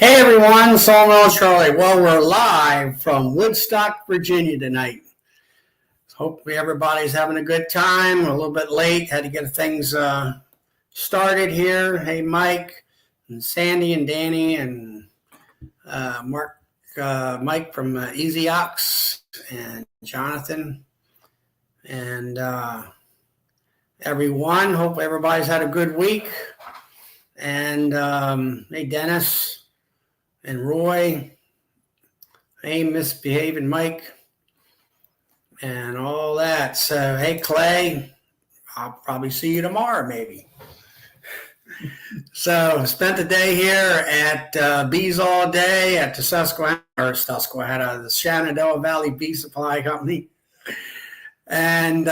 Hey everyone, Sawmill Charlie. Well, we're live from Woodstock, Virginia tonight. Hopefully everybody's having a good time. We're a little bit late, had to get things started here. Hey Mike, and Sandy, and Danny, and Mark, Mike from Easy Ox, and Jonathan, and everyone. Hope everybody's had a good week. And hey Dennis and Roy. Hey, misbehaving Mike, and all that. So, hey, Clay, I'll probably see you tomorrow, maybe. So, spent the day here at Bees All Day at the the Shenandoah Valley Bee Supply Company, and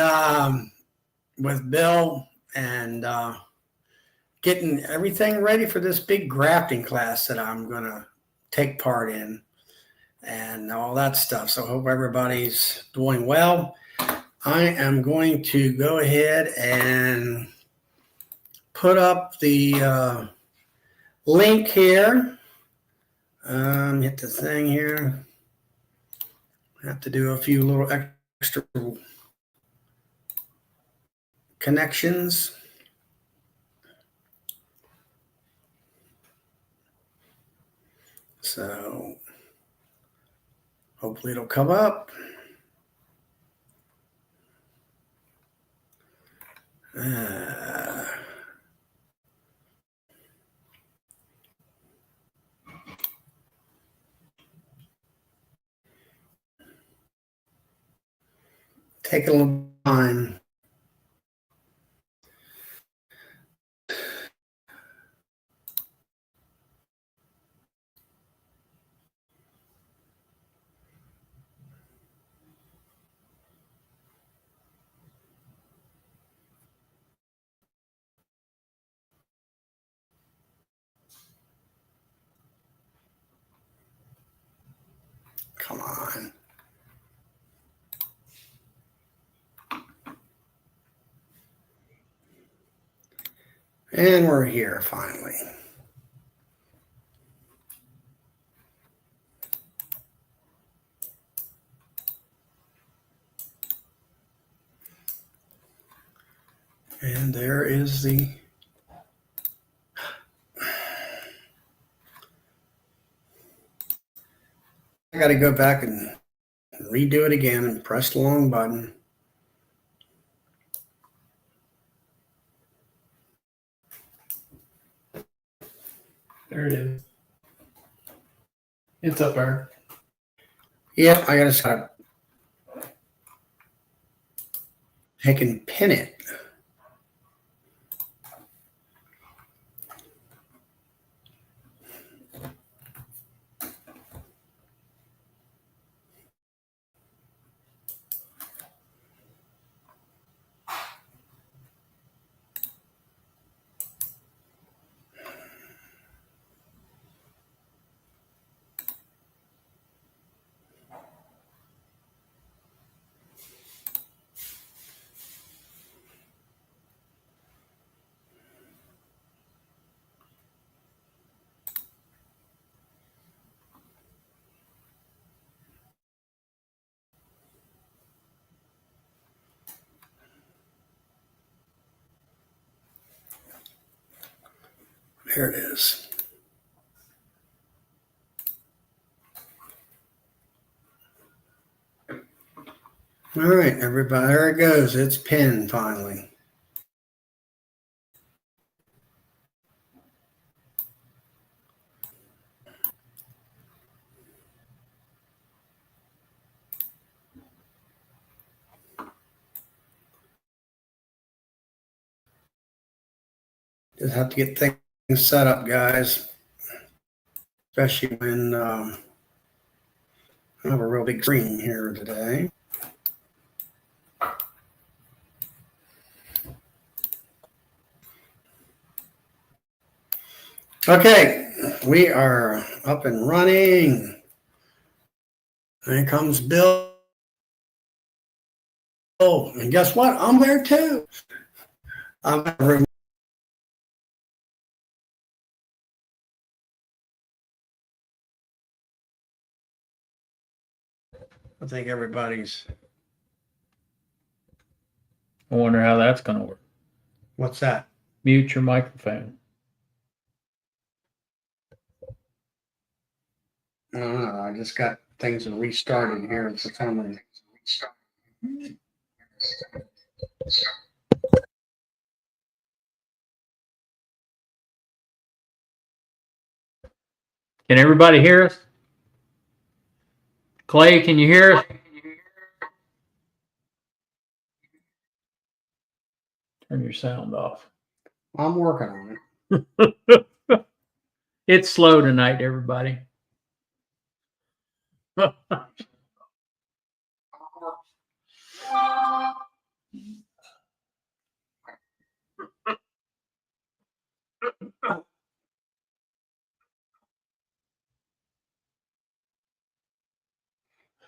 with Bill, and getting everything ready for this big grafting class that I'm going to take part in, and all that stuff. So I hope everybody's doing well. I am going to go ahead and put up the link here. Hit the thing here. I have to do a few little extra connections. So hopefully it'll come up. Take a little time. Come on. And we're here finally. And there is the I got to go back and redo it again and press the long button. There it is. It's up there. Yep, I got to start. I can pin it. There it is. All right, everybody, there it goes. It's pinned finally. Just have to get things set up, guys. Especially when I have a real big screen here today. Okay, we are up and running. Here comes Bill. And guess what? I'm there too. I'm I think everybody's. I wonder how that's going to work. What's that? Mute your microphone. I don't know. I just got things restarted here for some reason. Can everybody hear us? Clay, can you hear us? Turn your sound off. I'm working on it. It's slow tonight, everybody.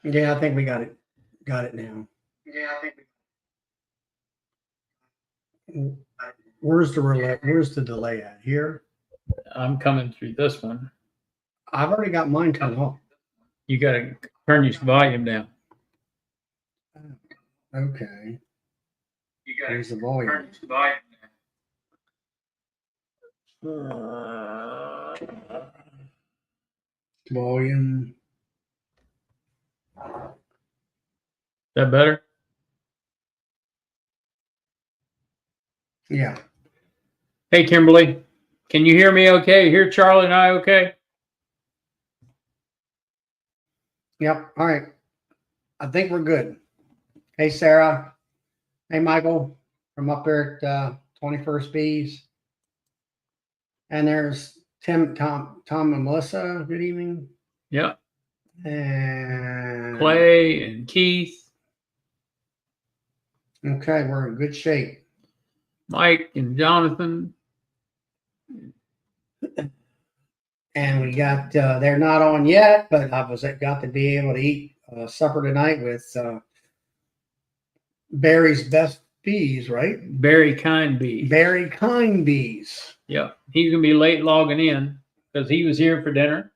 Yeah, I think we got it. Got it now. Yeah, I think we. Where's the relay? Where's the delay at? Here? I'm coming through this one. I've already got mine turned off. You got to turn your volume down. Okay. There's the volume. Turn your volume Volume. Is that better? Yeah. Hey, Kimberly, can you hear me okay? Hear Charlie and I okay? Yep. All right. I think we're good. Hey, Sarah. Hey, Michael from up there at 21st Bees. And there's Tim, Tom, and Melissa. Good evening. Yeah. And Clay and Keith. Okay, we're in good shape. Mike and Jonathan. And we got, they're not on yet, but I got to be able to eat supper tonight with Barry's Best Bees, right? Barry Kind Bees. Barry Kind Bees. Yeah. He's going to be late logging in because he was here for dinner.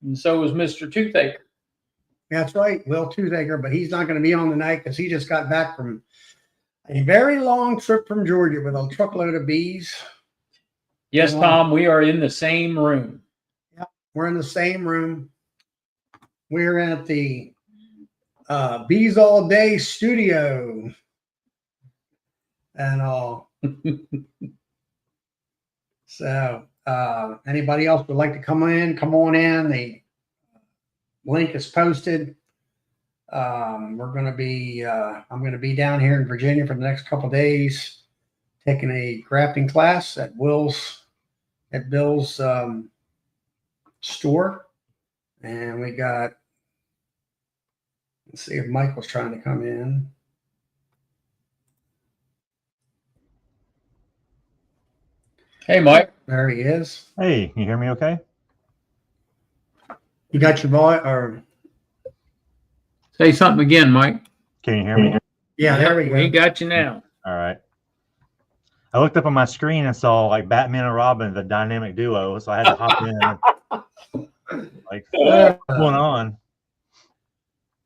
And so was Mr. Toothaker. That's right, Will Toothaker, but he's not going to be on tonight because he just got back from a very long trip from Georgia with a truckload of bees. Yes, Tom, we are in the same room. Yeah, we're in the same room. We're at the Bees All Day studio. And all. So anybody else would like to come on in. The link is posted. We're going to be, I'm going to be down here in Virginia for the next couple of days, taking a grafting class at Bill's store. And we got, let's see if Michael's trying to come in. Hey, Mike. There he is. Hey, can you hear me okay? You got your voice, or Say something again, Mike. Can you hear me? yeah, there we go. We got you now. All right. I looked up on my screen and saw like Batman and Robin, the dynamic duo, so I had to hop in. Like, what's going on?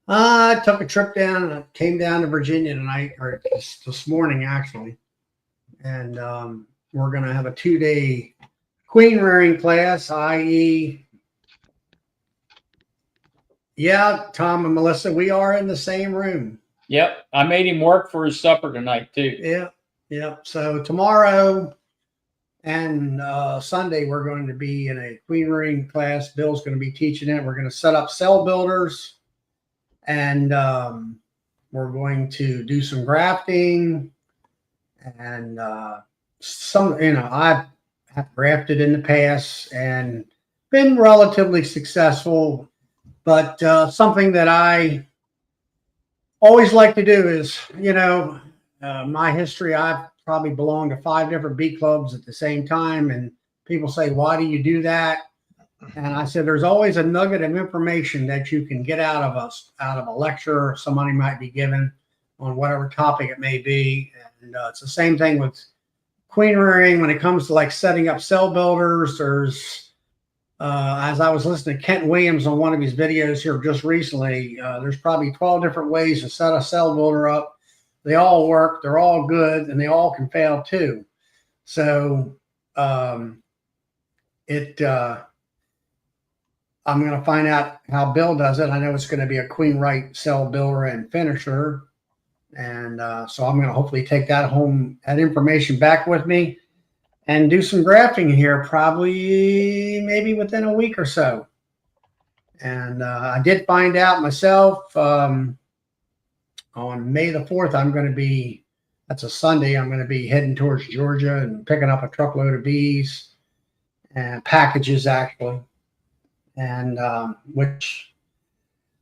I took a trip down and I came down to Virginia tonight, or this morning actually, and we're going to have a 2-day queen rearing class, i.e., yeah, Tom and Melissa, we are in the same room. Yep. I made him work for his supper tonight, too. Yeah. So tomorrow and Sunday, we're going to be in a queen rearing class. Bill's going to be teaching it. We're going to set up cell builders, and we're going to do some grafting, and I have grafted in the past and been relatively successful, but something that I always like to do is, my history, I've probably belonged to 5 different bee clubs at the same time. And people say, why do you do that? And I said, there's always a nugget of information that you can get out of a lecture somebody might be given on whatever topic it may be. And it's the same thing with queen rearing when it comes to like setting up cell builders. There's as I was listening to Kent Williams on one of his videos here just recently, there's probably 12 different ways to set a cell builder up. They all work, they're all good, and they all can fail too. So I'm going to find out how Bill does it. I know it's going to be a Queen Right cell builder and finisher. And so I'm going to hopefully take that information back with me and do some grafting here, probably maybe within a week or so. And I did find out myself on May the 4th, that's a Sunday, I'm going to be heading towards Georgia and picking up a truckload of bees and packages actually. And which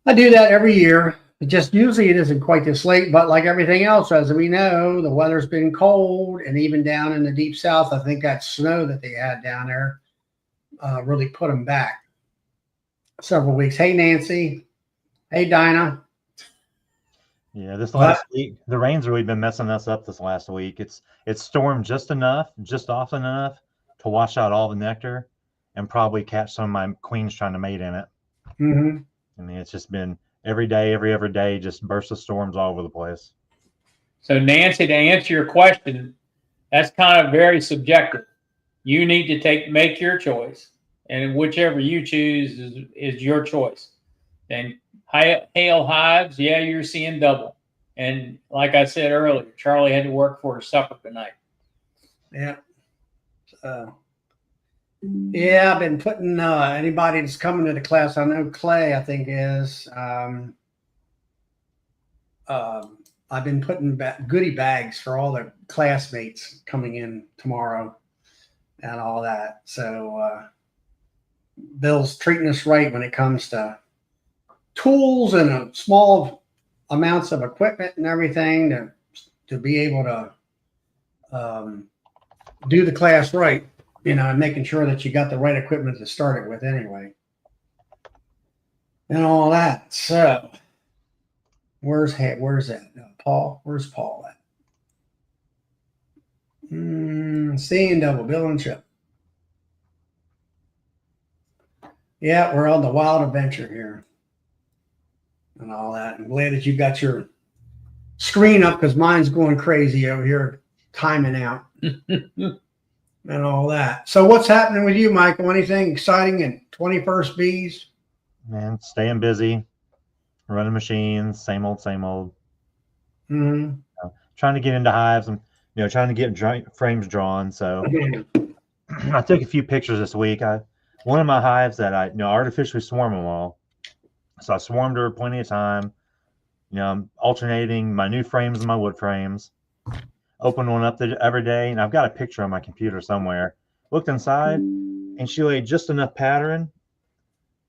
I do that every year. Usually it isn't quite this late, but like everything else, as we know, the weather's been cold, and even down in the deep south, I think that snow that they had down there really put them back several weeks. Hey, Nancy. Hey, Dinah. Yeah, this last week, the rain's really been messing us up this last week. It's stormed just often enough to wash out all the nectar and probably catch some of my queens trying to mate in it. Mm-hmm. I mean, it's just been every day, every other day, just bursts of storms all over the place. So, Nancy, to answer your question, that's kind of very subjective. You need to make your choice, and whichever you choose is your choice. And hail hives, yeah, you're seeing double. And like I said earlier, Charlie had to work for his supper tonight. Yeah. Yeah, I've been putting anybody that's coming to the class. I know Clay, I think is. I've been putting goodie bags for all the classmates coming in tomorrow and all that. So Bill's treating us right when it comes to tools and small amounts of equipment and everything to be able to do the class right. And making sure that you got the right equipment to start it with anyway. And all that. So, where's that? Paul? Where's Paul at? Seeing double, Bill and Chip. Yeah, we're on the wild adventure here. And all that. I'm glad that you got your screen up because mine's going crazy over here, timing out. And all that. So what's happening with you, Michael? Anything exciting in 21st Bees? Man, staying busy, running machines, same old, same old. Mm-hmm. Trying to get into hives and trying to get frames drawn. So I took a few pictures this week. One of my hives that I artificially swarm them all. So I swarmed her plenty of time. I'm alternating my new frames and my wood frames. Opened one up every day, and I've got a picture on my computer somewhere. Looked inside, and she laid just enough pattern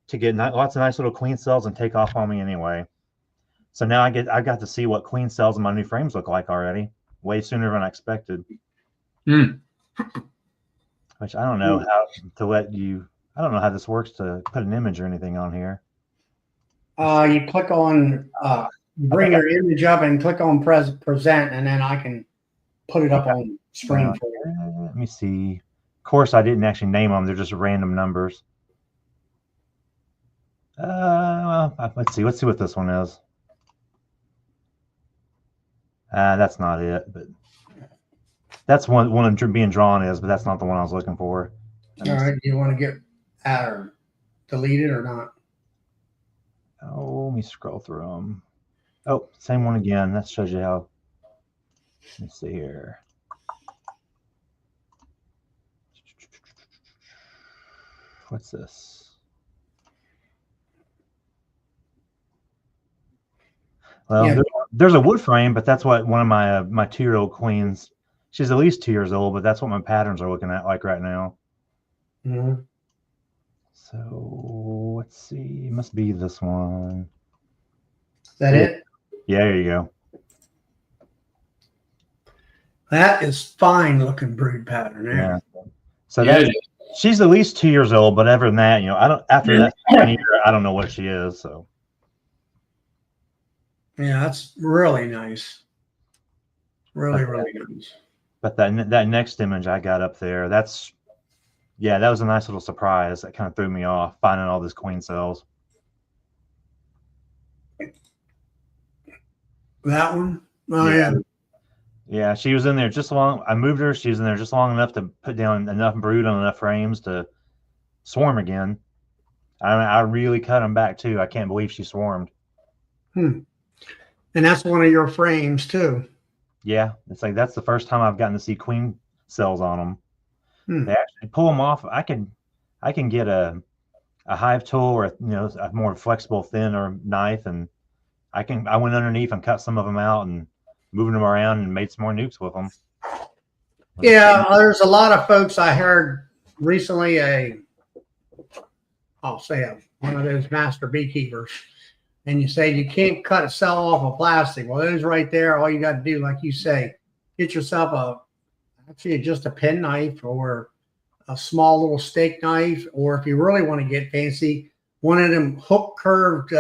to get lots of nice little queen cells and take off on me anyway. So now I got to see what queen cells in my new frames look like already, way sooner than I expected. Which I don't know how to let you. I don't know how this works to put an image or anything on here. You click on bring your image up and click on present, and then I can put it up on screen for you. Let me see. Of course, I didn't actually name them. They're just random numbers. Let's see. Let's see what this one is. That's not it. But that's one being drawn is, but that's not the one I was looking for. All right. Do you want to get out or delete it or not? Oh, let me scroll through them. Oh, same one again. That shows you how. Let's see here. What's this? Well, yeah. There's a wood frame, but that's what one of my 2-year-old queens. She's at least 2 years old, but that's what my patterns are looking at like right now. Mm-hmm. So let's see. It must be this one. Is that it? Yeah, there you go. That is fine looking brood pattern there. Yeah. So she's at least 2 years old, but other than that, I don't. After that year, I don't know what she is. So. Yeah, that's really nice. Really nice. But that next image I got up there, that's Yeah, that was a nice little surprise. That kind of threw me off, finding all these queen cells. That one? Oh, yeah. Yeah, she was in there just long. I moved her. She was in there just long enough to put down enough brood on enough frames to swarm again. I really cut them back too. I can't believe she swarmed. And that's one of your frames too. Yeah, it's like that's the first time I've gotten to see queen cells on them. They actually pull them off. I can get a hive tool or a more flexible, thinner knife, and I went underneath and cut some of them out and moving them around and made some more nukes with them. Yeah, there's a lot of folks I heard recently. I'll say one of those master beekeepers, and you say you can't cut a cell off of plastic. Well, those right there, all you got to do, like you say, get yourself just a pen knife or a small little steak knife, or if you really want to get fancy, one of them hook curved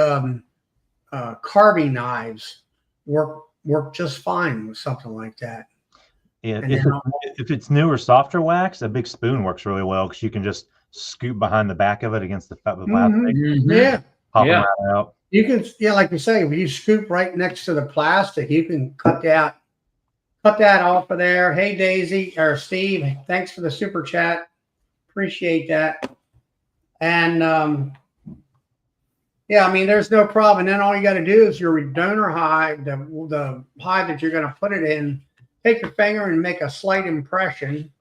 carving knives work just fine with something like that. Yeah, if it's newer, softer wax, a big spoon works really well because you can just scoop behind the back of it against the plastic. Yeah, Pop them right out. You can, like you say, if you scoop right next to the plastic, you can cut that off of there. Hey, Daisy or Steve, thanks for the super chat. Appreciate that. And yeah, I mean, there's no problem. And then all you got to do is your donor hive, the hive that you're going to put it in, take your finger and make a slight impression.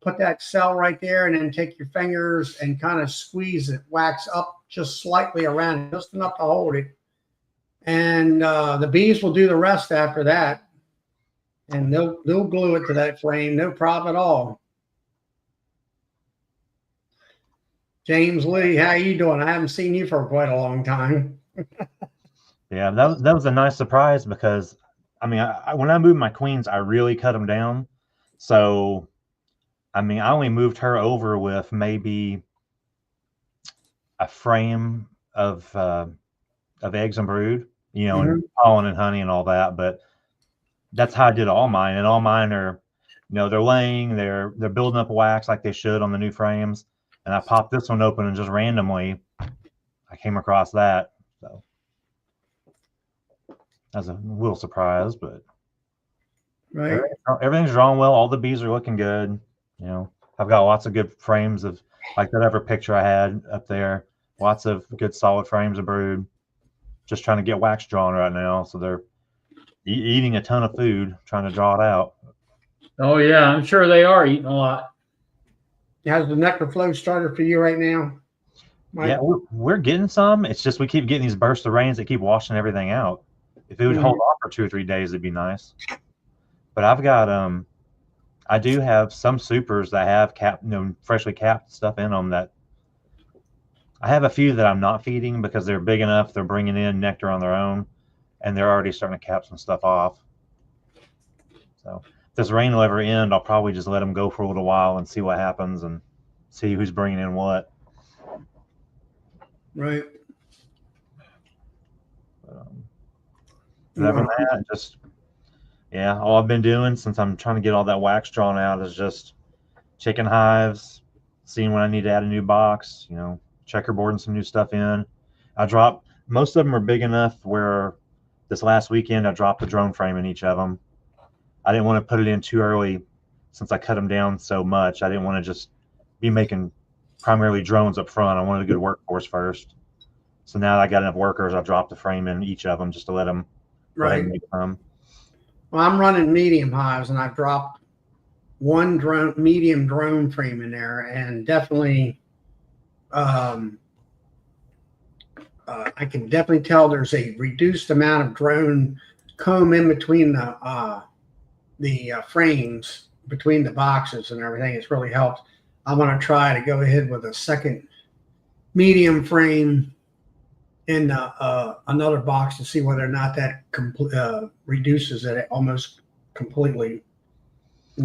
Put that cell right there, and then take your fingers and kind of squeeze it, wax up just slightly around it, just enough to hold it. And the bees will do the rest after that. And they'll glue it to that flame, no problem at all. James Lee, how you doing? I haven't seen you for quite a long time. Yeah, that was a nice surprise because, I mean, when I moved my queens, I really cut them down. So, I mean, I only moved her over with maybe a frame of eggs and brood, and pollen and honey and all that. But that's how I did all mine. And all mine are, they're laying, they're building up wax like they should on the new frames. And I popped this one open and just randomly, I came across that. So that's a little surprise, but right. Everything's drawn well. All the bees are looking good. I've got lots of good frames of like that other picture I had up there. Lots of good solid frames of brood. Just trying to get wax drawn right now. So they're eating a ton of food, trying to draw it out. Oh yeah, I'm sure they are eating a lot. How's the nectar flow started for you right now, Mike? Yeah, we're getting some. It's just we keep getting these bursts of rains that keep washing everything out. If it would hold off for 2 or 3 days, it'd be nice. But I've got I do have some supers that have freshly capped stuff in them. That I have a few that I'm not feeding because they're big enough. They're bringing in nectar on their own, and they're already starting to cap some stuff off. So if this rain will ever end, I'll probably just let them go for a little while and see what happens and see who's bringing in what. Right. But other than that, just all I've been doing since I'm trying to get all that wax drawn out is just checking hives, seeing when I need to add a new box, checkerboarding some new stuff in. Most of them are big enough where this last weekend I dropped the drone frame in each of them. I didn't want to put it in too early since I cut them down so much. I didn't want to just be making primarily drones up front. I wanted a good workforce first. So now I got enough workers, I've dropped the frame in each of them just to let them make some. Well, I'm running medium hives, and I've dropped one medium drone frame in there, and definitely I can definitely tell there's a reduced amount of drone comb in between the frames, between the boxes and everything. It's really helped. I'm going to try to go ahead with a second medium frame in another box to see whether or not that reduces it almost completely.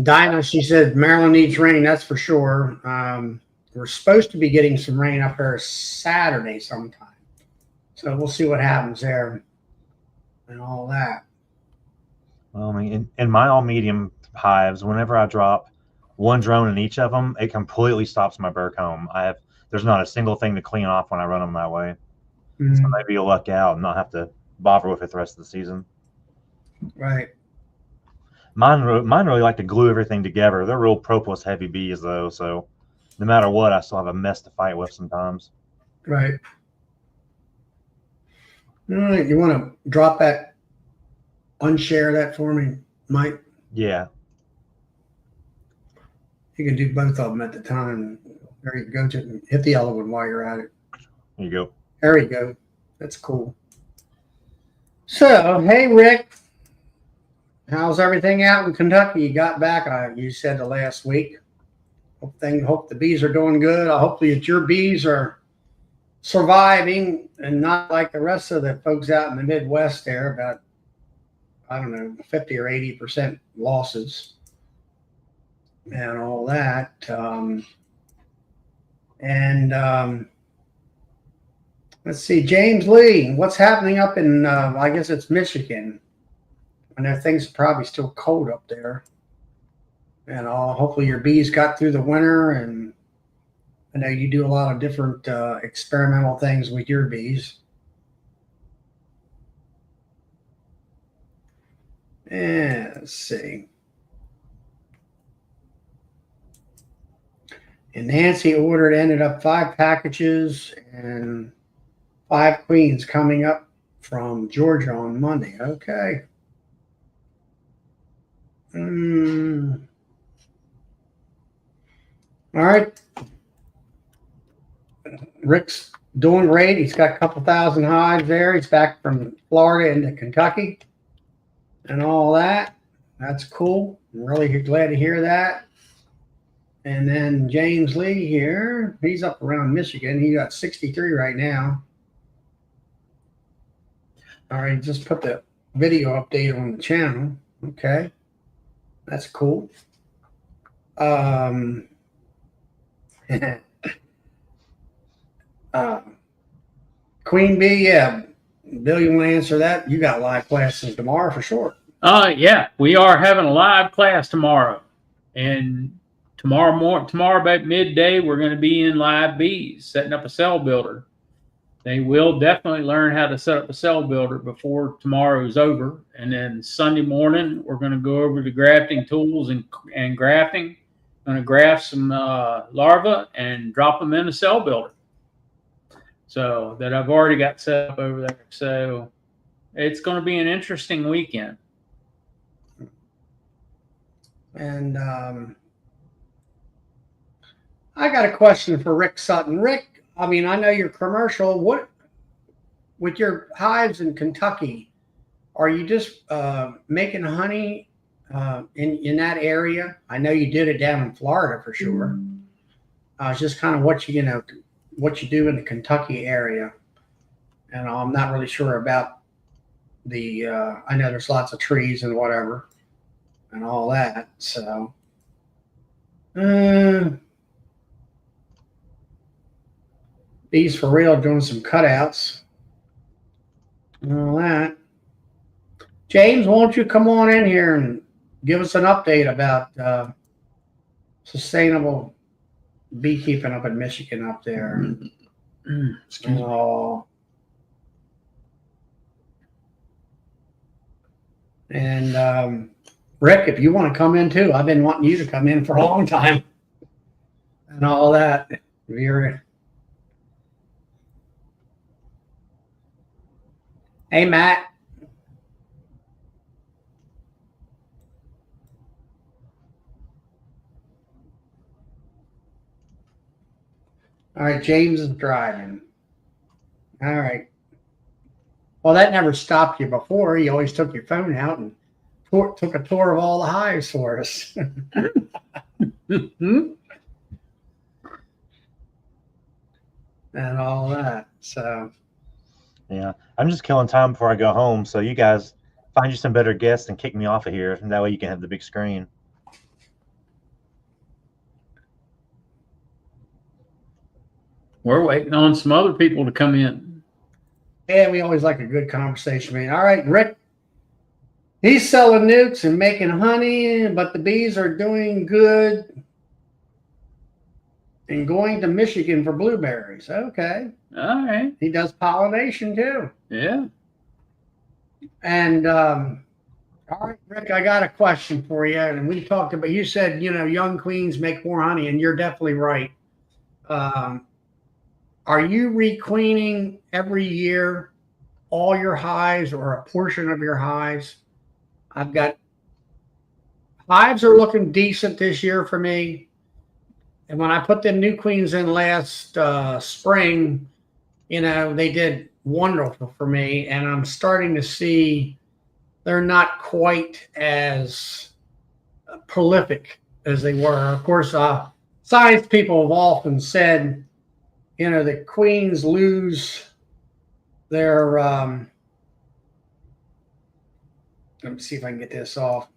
Dinah, she said Maryland needs rain, that's for sure. We're supposed to be getting some rain up here Saturday sometime. So we'll see what happens there and all that. Well, I mean, in my all medium hives, whenever I drop one drone in each of them, it completely stops my bird comb. There's not a single thing to clean off when I run them that way. So maybe you'll luck out and not have to bother with it the rest of the season. Right. Mine really like to glue everything together. They're real propolis heavy bees though, so no matter what, I still have a mess to fight with sometimes. Right. All right. You want to drop that, unshare that for me, Mike? Yeah. You can do both of them at the time. There you go. Just hit the other one while you're at it. There you go. There you go. That's cool. So, hey, Rick, how's everything out in Kentucky? You got back, you said, the last week. Hope the bees are doing good. Hopefully that your bees are surviving and not like the rest of the folks out in the Midwest there, about, I don't know, 50 or 80% losses and all that. Let's see, James Lee, what's happening up in, I guess it's Michigan. I know things are probably still cold up there. And hopefully your bees got through the winter. And I know you do a lot of different experimental things with your bees. And let's see. And Nancy ended up 5 packages and 5 queens coming up from Georgia on Monday. Okay. All right. Rick's doing great. He's got a couple thousand hives there. He's back from Florida into Kentucky and all that. That's cool. I'm really glad to hear that. And then James Lee here, he's up around Michigan. He got 63 right now. All right, just put the video update on the channel. Okay, that's cool. Queen Bee, yeah. Bill, you want to answer that? You got live classes tomorrow for sure. Yeah, we are having a live class tomorrow, and tomorrow about midday, we're going to be in live bees, setting up a cell builder. They will definitely learn how to set up a cell builder before tomorrow is over. And then Sunday morning, we're going to go over the grafting tools and grafting. I'm going to graft some larvae and drop them in a cell builder. So that I've already got set up over there. So it's going to be an interesting weekend. And I got a question for Rick Sutton. Rick, I mean, I know you're commercial. What, with your hives in Kentucky, are you just making honey in that area? I know you did it down in Florida for sure. It's just kind of what you do in the Kentucky area. And I'm not really sure about the, I know there's lots of trees and whatever and all that. So, Bees for Real doing some cutouts and all that. James, won't you come on in here and give us an update about sustainable beekeeping up in Michigan up there? Oh. And Rick, if you want to come in too, I've been wanting you to come in for a long time and all that. Hey, Matt. All right, James is driving. All right. Well, that never stopped you before. You always took your phone out and took a tour of all the hives for us. And all that. So. Yeah, I'm just killing time before I go home. So you guys find you some better guests and kick me off of here. And that way you can have the big screen. We're waiting on some other people to come in. Yeah, we always like a good conversation, man. All right, Rick. He's selling nukes and making honey, but the bees are doing good. and going to Michigan for blueberries. Okay. All right. He does pollination too. Yeah. And all right, Rick, I got a question for you. And we talked about, you said, young queens make more honey, and you're definitely right. Are you requeening every year all your hives or a portion of your hives? I've got hives are looking decent this year for me. And when I put them new queens in last spring, they did wonderful for me. And I'm starting to see they're not quite as prolific as they were. Of course, science people have often said, the queens lose their, let me see if I can get this off.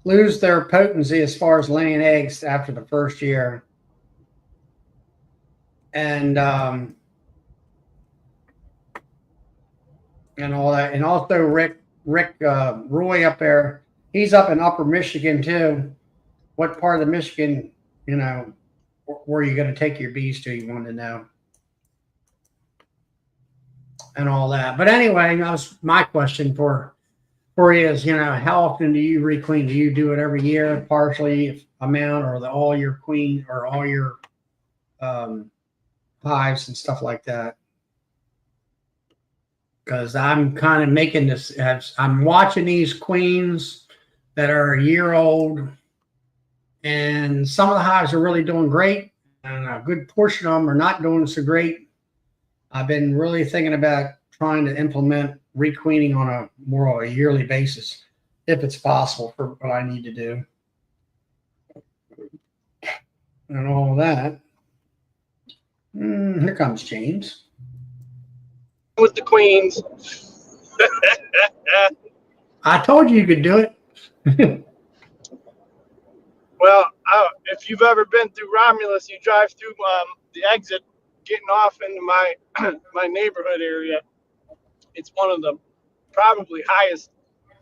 Lose their potency as far as laying eggs after the first year. And all that. And also Rick Roy up there, he's up in Upper Michigan too. What part of the Michigan, where are you going to take your bees to? You want to know. And all that. But anyway, that was my question for you is, how often do you requeen? Do you do it every year, partially amount, or all your queen or all your hives and stuff like that? Because I'm kind of making this, I'm watching these queens that are a year old, and some of the hives are really doing great, and a good portion of them are not doing so great. I've been really thinking about trying to implement requeening on a more of a yearly basis, if it's possible, for what I need to do. And all that. Here comes James. With the queens. I told you could do it. Well, if you've ever been through Romulus, you drive through the exit, getting off into my my neighborhood area. It's one of the probably highest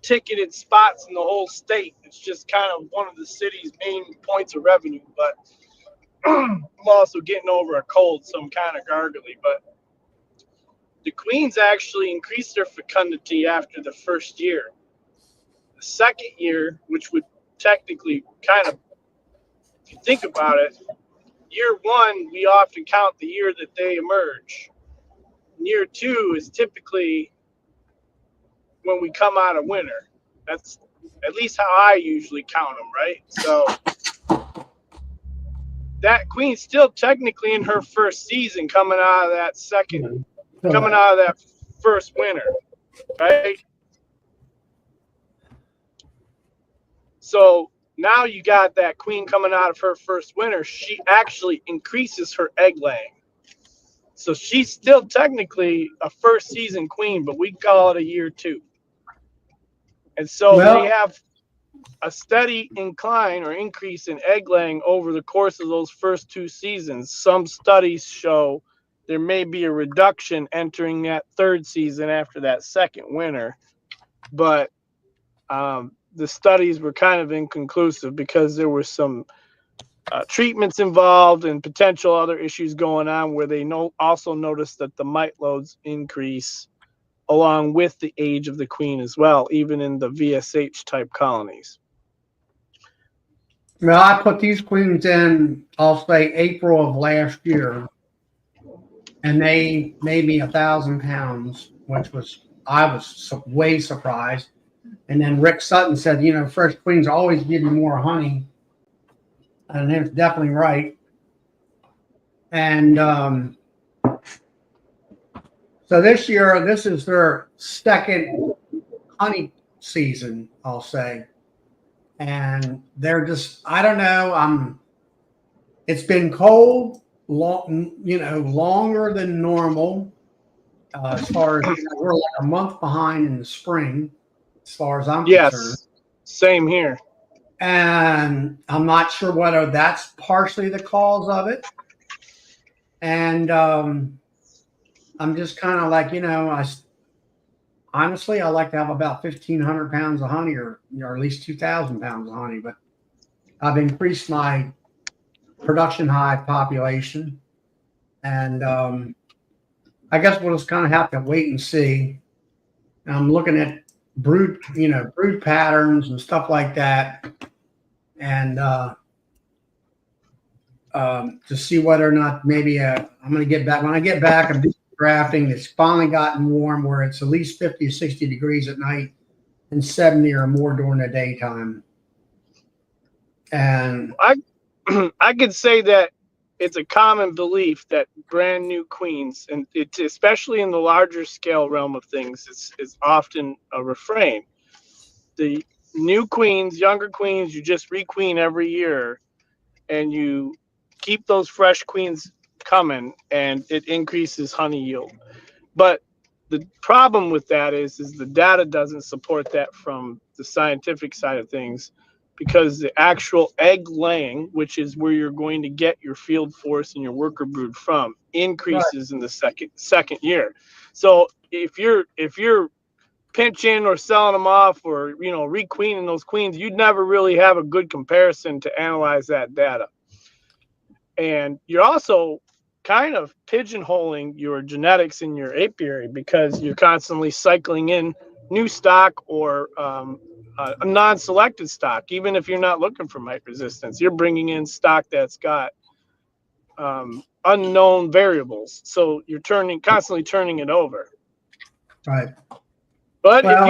ticketed spots in the whole state. It's just kind of one of the city's main points of revenue. But I'm also getting over a cold, so I'm kind of gargly. But the queens actually increase their fecundity after the first year. The second year, which would technically kind of, if you think about it, year one, we often count the year that they emerge. Year two is typically when we come out of winter. That's at least how I usually count them, right? So that queen's still technically in her first season coming out of that first winter, right? So now you got that queen coming out of her first winter. She actually increases her egg laying. So she's still technically a first season queen, but we call it a year two. And so they have a steady incline or increase in egg laying over the course of those first two seasons. Some studies show there may be a reduction entering that third season after that second winter. But the studies were kind of inconclusive because there were some treatments involved and potential other issues going on where they also noticed that the mite loads increase along with the age of the queen as well, even in the VSH type colonies. Well, I put these queens in, I'll say April of last year, and they made me 1,000 pounds, I was way surprised. And then Rick Sutton said, fresh queens always give you more honey. And it's definitely right. And so this year, this is their second honey season, I'll say. And they're just, I don't know, it's been cold, longer than normal. As far as, we're like a month behind in the spring, as far as I'm concerned. Same here. And I'm not sure whether that's partially the cause of it. And I'm just kind of like, honestly, I like to have about 1,500 pounds of honey, or at least 2,000 pounds of honey. But I've increased my production hive population, and I guess we'll just kind of have to wait and see. I'm looking at brood patterns and stuff like that, and to see whether or not maybe I'm going to get back. When I get back, I'm doing grafting. It's finally gotten warm where it's at least 50 or 60 degrees at night and 70 or more during the daytime. And I could say that it's a common belief that brand new queens, and it's especially in the larger scale realm of things, is often a refrain. The new queens, younger queens, you just requeen every year, and you keep those fresh queens coming, and it increases honey yield. But the problem with that is the data doesn't support that from the scientific side of things, because the actual egg laying, which is where you're going to get your field force and your worker brood from, increases in the second year. So if you're pinching or selling them off, or requeening those queens, you'd never really have a good comparison to analyze that data. And you're also kind of pigeonholing your genetics in your apiary, because you're constantly cycling in new stock or a non-selected stock. Even if you're not looking for mite resistance, you're bringing in stock that's got unknown variables. So you're constantly turning it over. right. But Well,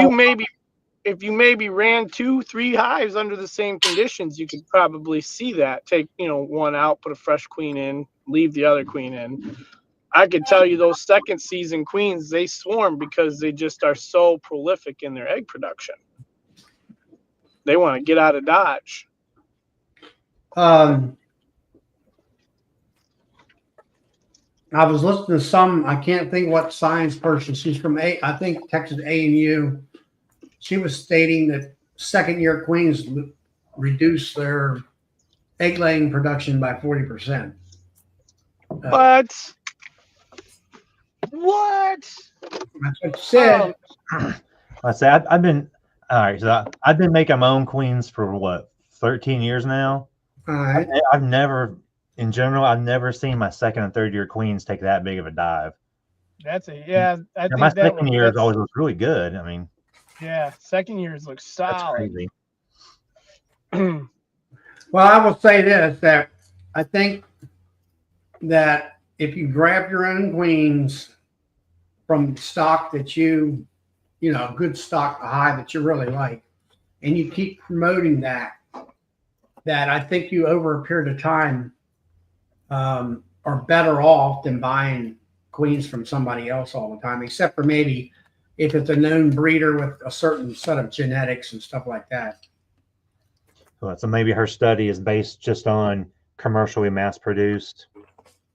if you maybe ran 2-3 hives under the same conditions, you could probably see that. Take one out, put a fresh queen in, leave the other queen in. I could tell you those second season queens, they swarm because they just are so prolific in their egg production. They want to get out of Dodge. I was listening to some, I can't think what science person. She's from I think Texas A&U. She was stating that second year queens reduce their egg laying production by 40%. What? That's what she said. I say I've been all right. So I've been making my own queens for what, 13 years now. All right. I've never, in general, I've never seen my second and third year queens take that big of a dive. I think my second years always look really good. I mean, yeah, second years look solid. that's crazy. Well, I will say this, that I think that if you grab your own queens from stock that good stock, a hive that you really like, and you keep promoting that I think you, over a period of time, are better off than buying queens from somebody else all the time, except for maybe if it's a known breeder with a certain set of genetics and stuff like that. So maybe her study is based just on commercially mass produced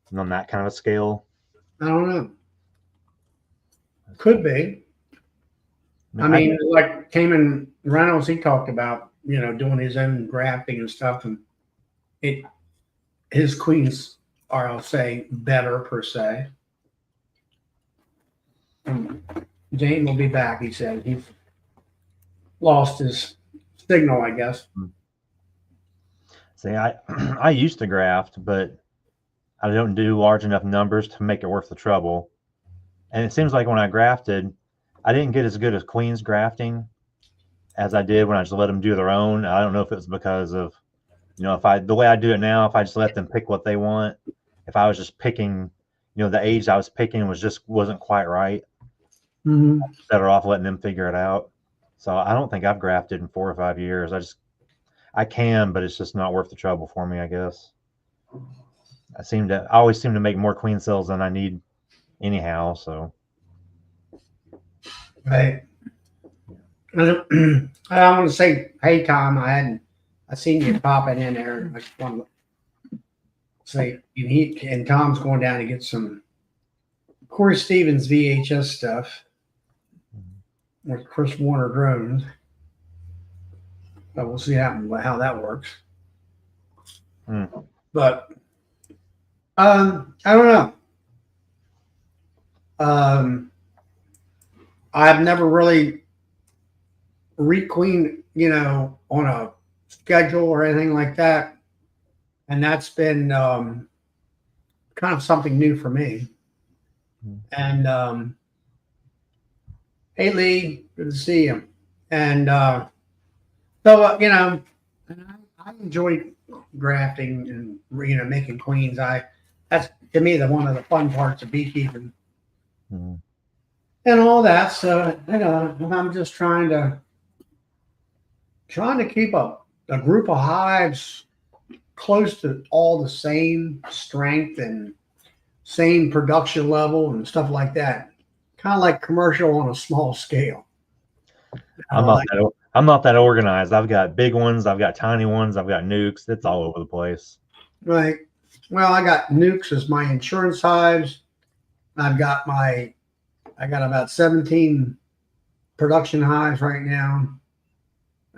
and on that kind of a scale. I don't know. Could be. I mean, like Cayman Reynolds, he talked about, doing his own grafting and stuff, and his queens are, I'll say, better per se. Jane will be back, he said. He lost his signal, I guess. See, I used to graft, but I don't do large enough numbers to make it worth the trouble. And it seems like when I grafted, I didn't get as good as queens grafting as I did when I just let them do their own. I don't know if it was because of, the way I do it now, if I just let them pick what they want, if I was just picking, the age I was picking wasn't quite right. Mm-hmm. Better off letting them figure it out. So I don't think I've grafted in 4 or 5 years. I can, but it's just not worth the trouble for me, I guess. I always seem to make more queen cells than I need anyhow. So. Right. I want to say, hey, Tom, I seen you popping in there. I just want to say, and Tom's going down to get some Corey Stevens VHS stuff with Chris Warner drones. But we'll see how that works. But I don't know. I've never really requeened, on a schedule or anything like that. And that's been kind of something new for me. And hey, Lee, good to see you. And and I enjoy grafting and making queens. That's to me one of the fun parts of beekeeping and all that. So I'm just trying to keep a group of hives close to all the same strength and same production level and stuff like that. Kind of like commercial on a small scale. I'm not that organized. I've got big ones, I've got tiny ones, I've got nukes. It's all over the place. Right. Well, I got nukes as my insurance hives. I got about 17 production hives right now.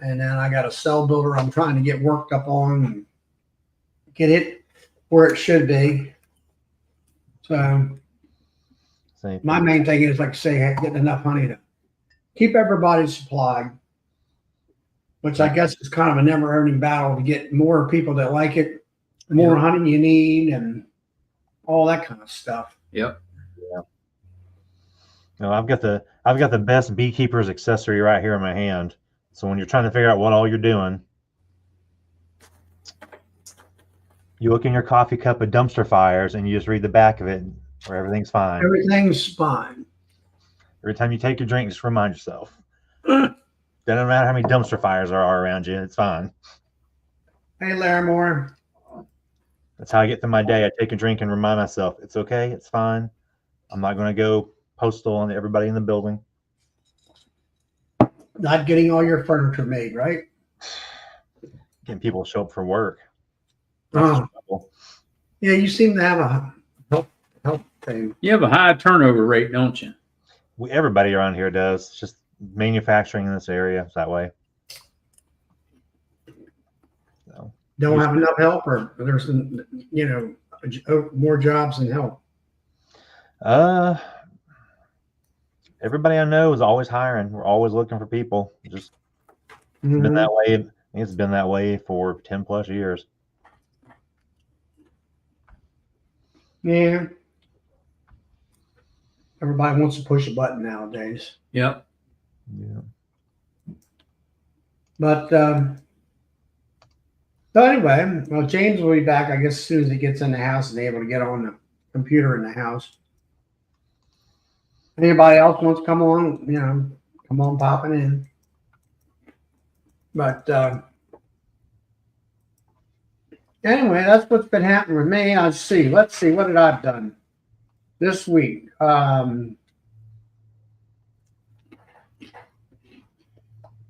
And then I got a cell builder I'm trying to get worked up on and get it where it should be. So my main thing is, like I say, getting enough honey to keep everybody supplied, which I guess is kind of a never-ending battle to get more people that like it, more honey you need, and all that kind of stuff. Yep. Yeah. No, I've got the best beekeeper's accessory right here in my hand. So when you're trying to figure out what all you're doing, you look in your coffee cup of dumpster fires and you just read the back of it where everything's fine. Everything's fine. Every time you take your drink, just remind yourself. Doesn't matter how many dumpster fires there are around you, it's fine. Hey, Larimore. That's how I get through my day. I take a drink and remind myself, it's okay, it's fine. I'm not going to go postal on everybody in the building. Not getting all your furniture made, right? Getting people to show up for work. Yeah, you seem to have a help thing. You have a high turnover rate, don't you? Everybody around here does. It's just manufacturing in this area is that way. So, don't have enough help, or there's more jobs than help. Everybody I know is always hiring. We're always looking for people. Just been that way. It's been that way for 10 plus years. Yeah. Everybody wants to push a button nowadays. Yep. Yeah. But so anyway, well, James will be back, I guess, as soon as he gets in the house and able to get on the computer in the house. Anybody else wants to come on, come on popping in. But anyway, that's what's been happening with me. Let's see what did I've done this week. And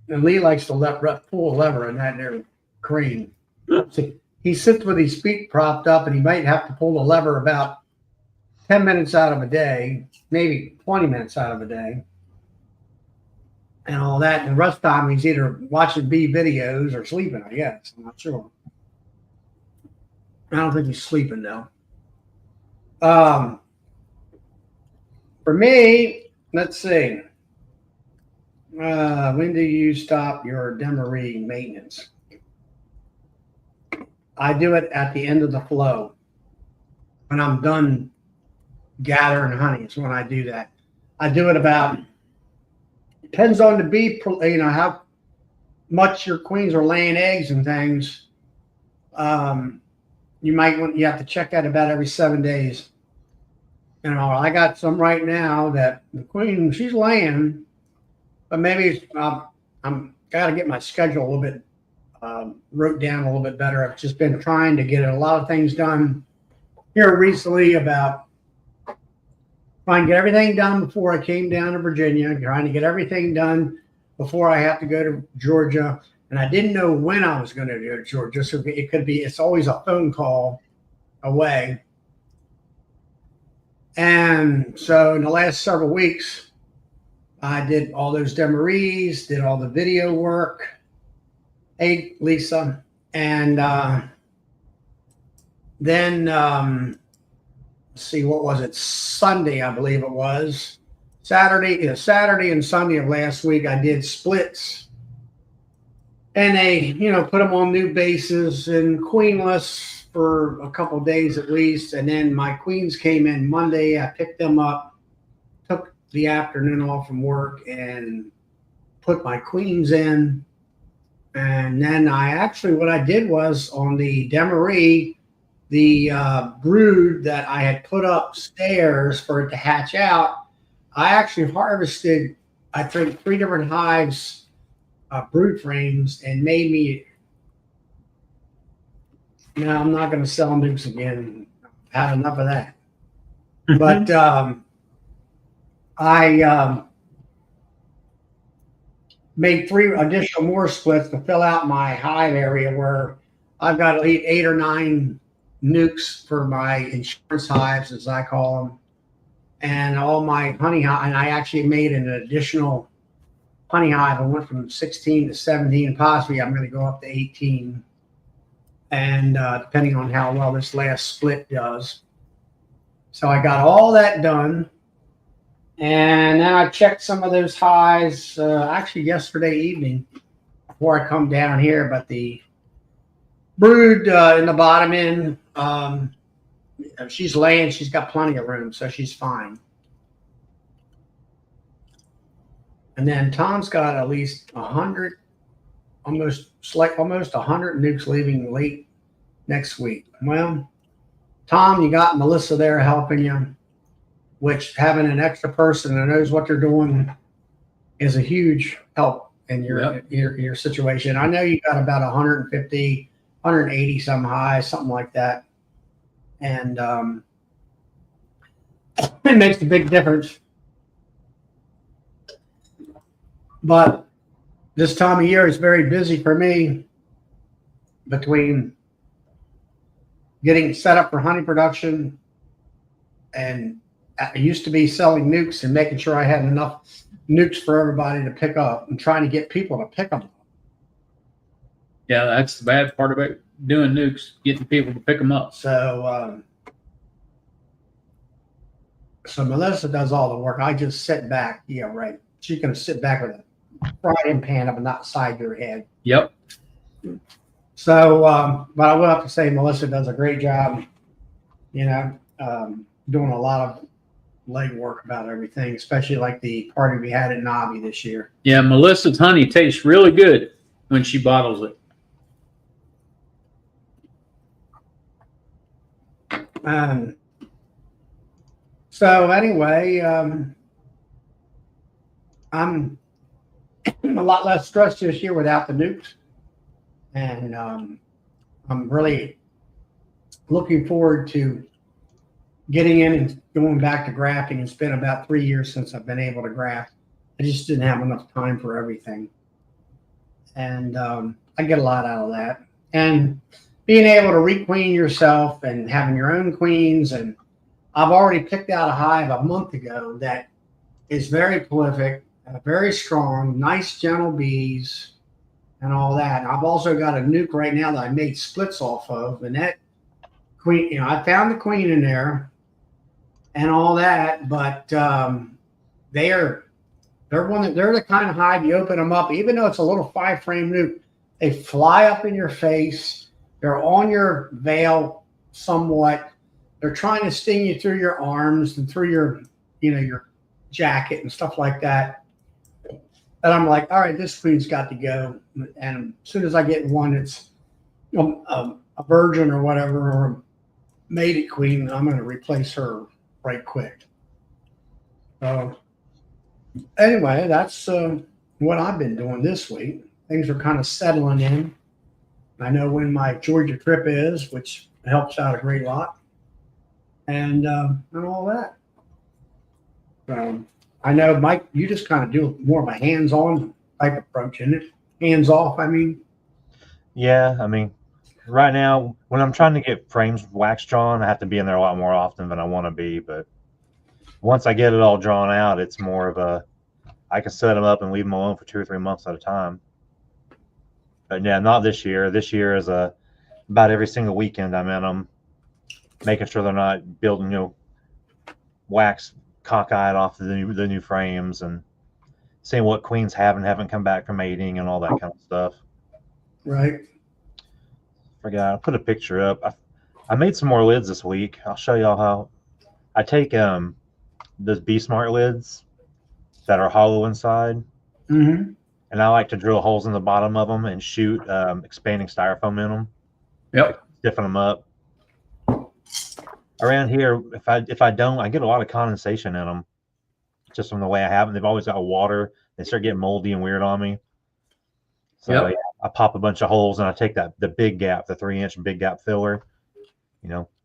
Lee likes to pull a lever in that there crane. See, he sits with his feet propped up, and he might have to pull the lever about 10 minutes out of a day, maybe 20 minutes out of a day, and all that. And the rest of the time, he's either watching bee videos or sleeping, I guess. I'm not sure. I don't think he's sleeping, though. For me, let's see. When do you stop your demery maintenance? I do it at the end of the flow. When I'm done gathering honey is when I do that. I do it depends on the bee, how much your queens are laying eggs and things. You have to check that about every 7 days. I got some right now that the queen, she's laying, but maybe I'm got to get my schedule a little bit wrote down a little bit better. I've just been trying to get a lot of things done here recently about trying to get everything done before I came down to Virginia, trying to get everything done before I have to go to Georgia. And I didn't know when I was going to go to Georgia. So it's always a phone call away. And so in the last several weeks, I did all those demeries, did all the video work. Hey, Lisa. And then, let's see, what was it? Sunday, I believe it was. Saturday and Sunday of last week, I did splits, and they, put them on new bases and queenless for a couple of days at least. And then my queens came in Monday. I picked them up, took the afternoon off from work, and put my queens in. And then what I did was on the Demery, the brood that I had put upstairs for it to hatch out, I actually harvested, I think, 3 different hives, brood frames, and made me. No, I'm not going to sell nukes again. I've had enough of that. But I made 3 additional more splits to fill out my hive area, where I've got at least 8 or 9 nukes for my insurance hives, as I call them, and all my honey hive. And I actually made an additional honey hive. I went from 16 to 17, possibly I'm going to go up to 18, and depending on how well this last split does. So I got all that done, and then I checked some of those hives actually yesterday evening before I come down here. But the brood in the bottom end, she's laying. She's got plenty of room, so she's fine. And then Tom's got at least 100, almost 100 nukes leaving late next week. Well, Tom, you got Melissa there helping you, which having an extra person that knows what they're doing is a huge help in your situation. I know you got about 150, 180 some highs, something like that. And it makes a big difference. But this time of year is very busy for me, between getting set up for honey production, and I used to be selling nukes and making sure I had enough nukes for everybody to pick up, and trying to get people to pick them up. Yeah, that's the bad part about doing nukes, getting people to pick them up. So Melissa does all the work. I just sit back. Yeah, right. She's going to sit back with a frying pan up and not side your head. Yep. So, but I will have to say, Melissa does a great job, doing a lot of legwork about everything, especially like the party we had at Nobby this year. Yeah, Melissa's honey tastes really good when she bottles it. So anyway, I'm a lot less stressed this year without the nukes, and I'm really looking forward to getting in and going back to grafting. It's been about 3 years since I've been able to graft. I just didn't have enough time for everything, and I get a lot out of that. And being able to requeen yourself and having your own queens, and I've already picked out a hive a month ago that is very prolific, very strong, nice gentle bees, and all that. And I've also got a nuke right now that I made splits off of, and that queen, I found the queen in there and all that, but they're the kind of hive you open them up, even though it's a little 5-frame nuke, they fly up in your face. They're on your veil somewhat. They're trying to sting you through your arms and through your, your jacket and stuff like that. And I'm like, all right, this queen's got to go. And as soon as I get one, it's a virgin or whatever, or a mated queen, I'm going to replace her right quick. Anyway, that's what I've been doing this week. Things are kind of settling in. I know when my Georgia trip is, which helps out a great lot, and all that. I know, Mike, you just kind of do more of a hands-on type approach, isn't it? Hands-off, I mean. Yeah, I mean, right now, when I'm trying to get frames wax drawn, I have to be in there a lot more often than I want to be. But once I get it all drawn out, it's more of a, I can set them up and leave them alone for 2 or 3 months at a time. But yeah, not this year. This year is about every single weekend I'm in them, making sure they're not building, wax cockeyed off the new frames and seeing what queens have and haven't come back from mating and all that kind of stuff. Right. Forgot, I'll put a picture up. I made some more lids this week. I'll show y'all how I take those Be Smart lids that are hollow inside, Mm-hmm. and I like to drill holes in the bottom of them and shoot expanding styrofoam in them. Yep. Stiffen them up. Around here, if I don't, I get a lot of condensation in them just from the way I have them. They've always got water. They start getting moldy and weird on me. So Yep. yeah, I pop a bunch of holes and I take the big gap, the 3-inch big gap filler,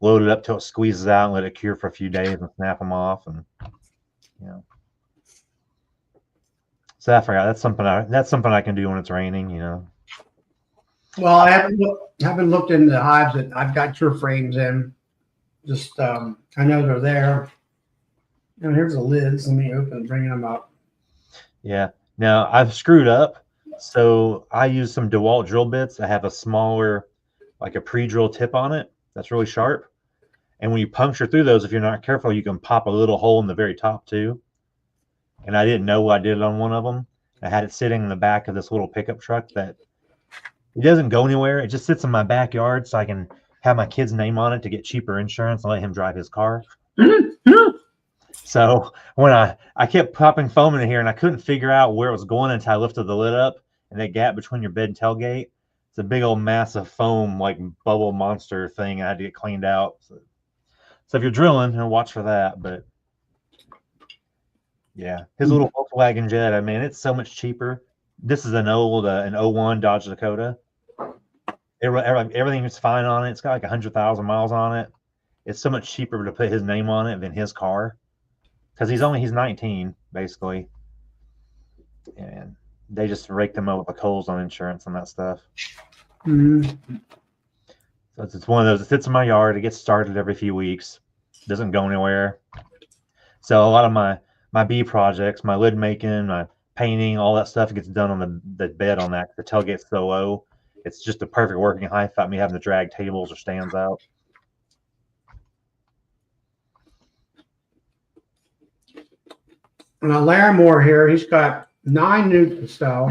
load it up till it squeezes out and let it cure for a few days and snap them off. And so I forgot that's something I can do when it's raining. Well, I haven't looked into the hives that I've got your frames in. Just I know they're there. And here's the lids. Let me bring them up. Yeah. Now I've screwed up. So I use some DeWalt drill bits that have a smaller, like a pre-drill tip on it that's really sharp. And when you puncture through those, if you're not careful, you can pop a little hole in the very top too. And I didn't know I did it on one of them. I had it sitting in the back of this little pickup truck that it doesn't go anywhere. It just sits in my backyard so I can have my kid's name on it to get cheaper insurance and let him drive his car. So when I kept popping foam in here and I couldn't figure out where it was going until I lifted the lid up, and that gap between your bed and tailgate, it's a big old massive foam like bubble monster thing. I had to get cleaned out. So if you're drilling, watch for that. But yeah, his little Volkswagen Jet, I mean, it's so much cheaper. This is an old an 01 Dodge Dakota. Everything is fine on it. It's got like 100,000 miles on it. It's so much cheaper to put his name on it than his car, because he's 19 basically, and they just rake them up with the coals on insurance and that stuff. Mm-hmm. So it's one of those. It sits in my yard. It gets started every few weeks. Doesn't go anywhere. So a lot of my bee projects, my lid making, my painting, all that stuff gets done on the bed on that. The tailgate's so low. It's just a perfect working height without me having to drag tables or stands out. Now Larimore here, he's got 9 newts to sell.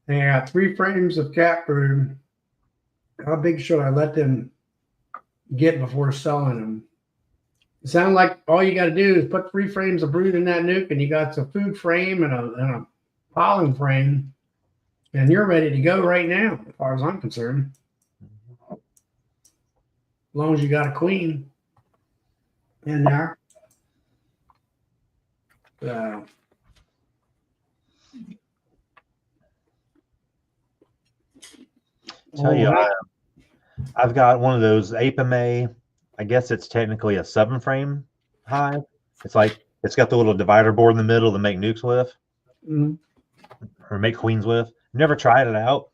They got 3 frames of cat brood. How big should I let them get before selling them? It sounds like all you got to do is put 3 frames of brood in that nuke, and you got a food frame and a pollen frame, and you're ready to go right now, as far as I'm concerned. As long as you got a queen in there. Tell you, I've got one of those Apame. I guess it's technically a 7-frame hive. It's got the little divider board in the middle to make nukes with, or make queens with. Never tried it out.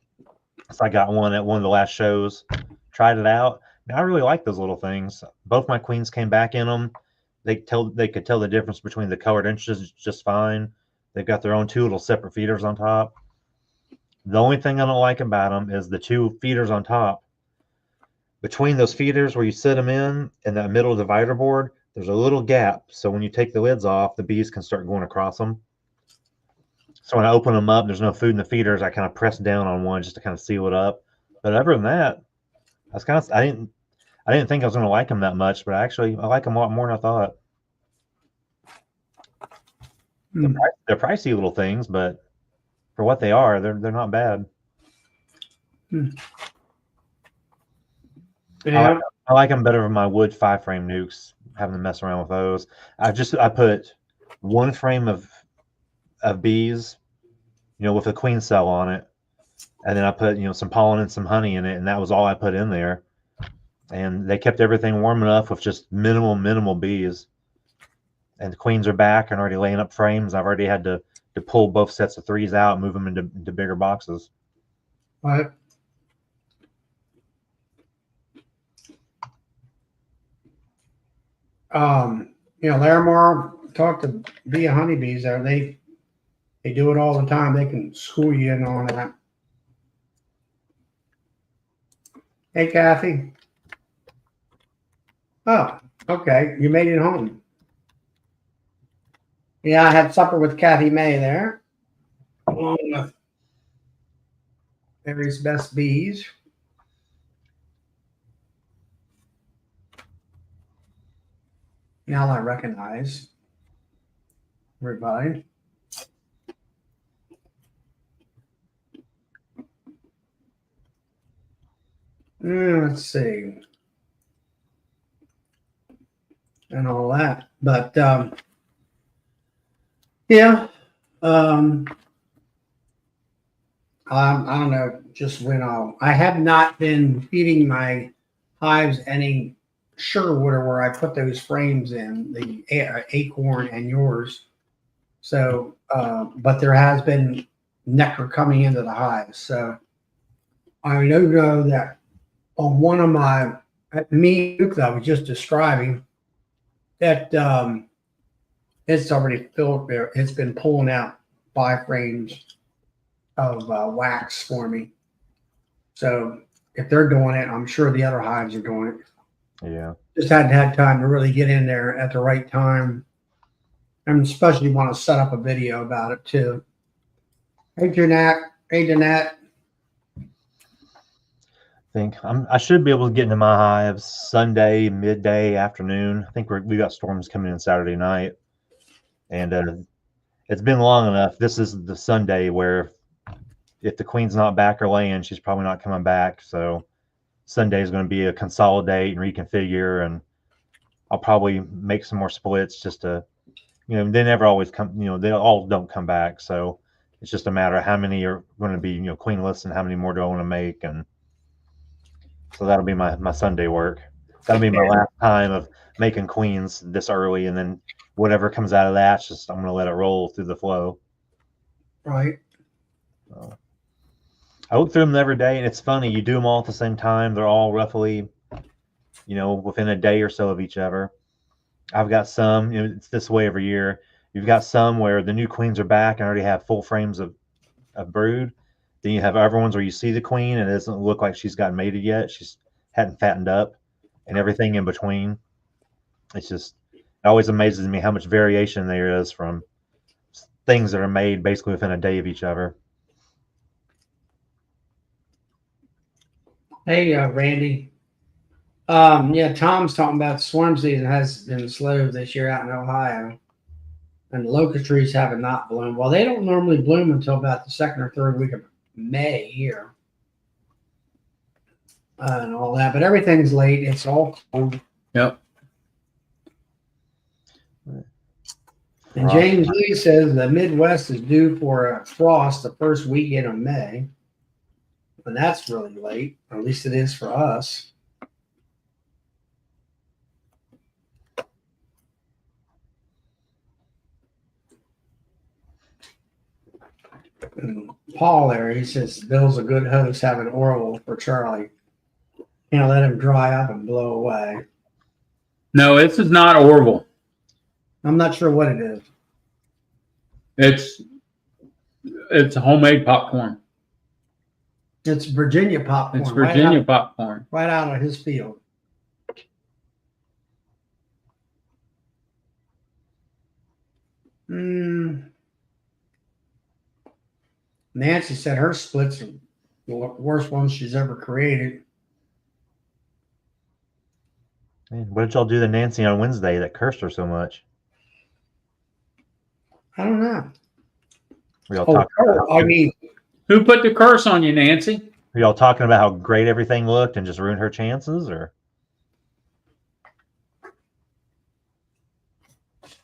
So I got one at one of the last shows. Tried it out. Now I really like those little things. Both my queens came back in them. They could tell the difference between the colored inches just fine. They've got their own 2 little separate feeders on top. The only thing I don't like about them is the 2 feeders on top. Between those feeders where you sit them in and that middle divider board, there's a little gap. So when you take the lids off, the bees can start going across them. So when I open them up, there's no food in the feeders. I kind of press down on one just to kind of seal it up. But other than that, I didn't think I was going to like them that much, but I like them a lot more than I thought. They're pricey little things, but for what they are, they're not bad. Yeah. I like them better than my wood 5-frame nukes, having to mess around with those. I put 1 frame of bees, with a queen cell on it, and then I put some pollen and some honey in it, and that was all I put in there. And they kept everything warm enough with just minimal bees. And the queens are back and already laying up frames. I've already had to pull both sets of 3s out and move them into bigger boxes. Right. Larimar talked to Bee honeybees there. They do it all the time. They can school you in on that. Hey, Kathy. Oh, Okay, you made it home. Yeah, I had supper with Kathy May there, along with Mary's Best Bees. Now I recognize everybody. Let's see. And all that. But yeah. I don't know just when I have not been feeding my hives any Sherwood where I put those frames in, the acorn and yours. So, but there has been nectar coming into the hives. So I do know that on one of my meat that I was just describing, that it's already filled there. It's been pulling out 5 frames of wax for me. So if they're doing it, I'm sure the other hives are doing it. Yeah. Just hadn't had time to really get in there at the right time. And especially want to set up a video about it too. Hey, Jeanette. Hey, Jeanette. I should be able to get into my hives Sunday, midday, afternoon. I think we got storms coming in Saturday night. And it's been long enough. This is the Sunday where if the queen's not back or laying, she's probably not coming back. So Sunday is going to be a consolidate and reconfigure, and I'll probably make some more splits just to, they never always come, they all don't come back. So it's just a matter of how many are going to be, queenless and how many more do I want to make. And so that'll be my Sunday work. That'll be my last time of making queens this early. And then whatever comes out of that, I'm going to let it roll through the flow. Right. I look through them every day, and it's funny. You do them all at the same time. They're all roughly, within a day or so of each other. I've got some, it's this way every year. You've got some where the new queens are back and already have full frames of brood. Then you have other ones where you see the queen and it doesn't look like she's gotten mated yet. She's hadn't fattened up, and everything in between. It always amazes me how much variation there is from things that are made basically within a day of each other. Hey, Randy. Yeah, Tom's talking about swarm season has been slow this year out in Ohio, and the locust trees have not bloomed. Well, they don't normally bloom until about the 2nd or 3rd week of May here, and all that. But everything's late. It's all cold. Yep. And James Lee says the Midwest is due for a frost the first weekend of May, and that's really late. Or at least it is for us. And Paul there, he says Bill's a good host having Orville for Charlie. Let him dry up and blow away. No, this is not Orville. I'm not sure what it is. It's homemade popcorn. It's Virginia popcorn. It's Virginia popcorn. Right out of his field. Nancy said her splits are the worst ones she's ever created. Man, what did y'all do to Nancy on Wednesday that cursed her so much? I don't know. Who put the curse on you, Nancy? Are y'all talking about how great everything looked and just ruined her chances, or?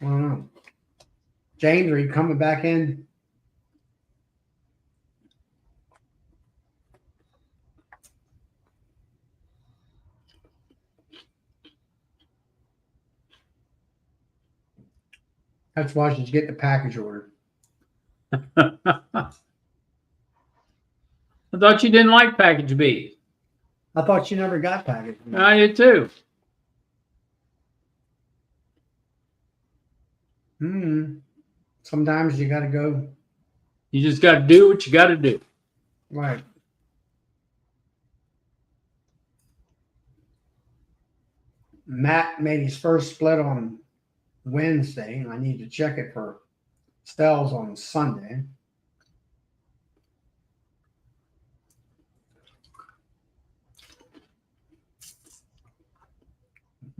I don't know. James, are you coming back in? That's why she's getting the package order. I thought you didn't like package bees. I thought you never got package bees. I did too. Sometimes you got to go. You just got to do what you got to do. Right. Matt made his first split on Wednesday, and I need to check it for cells on Sunday.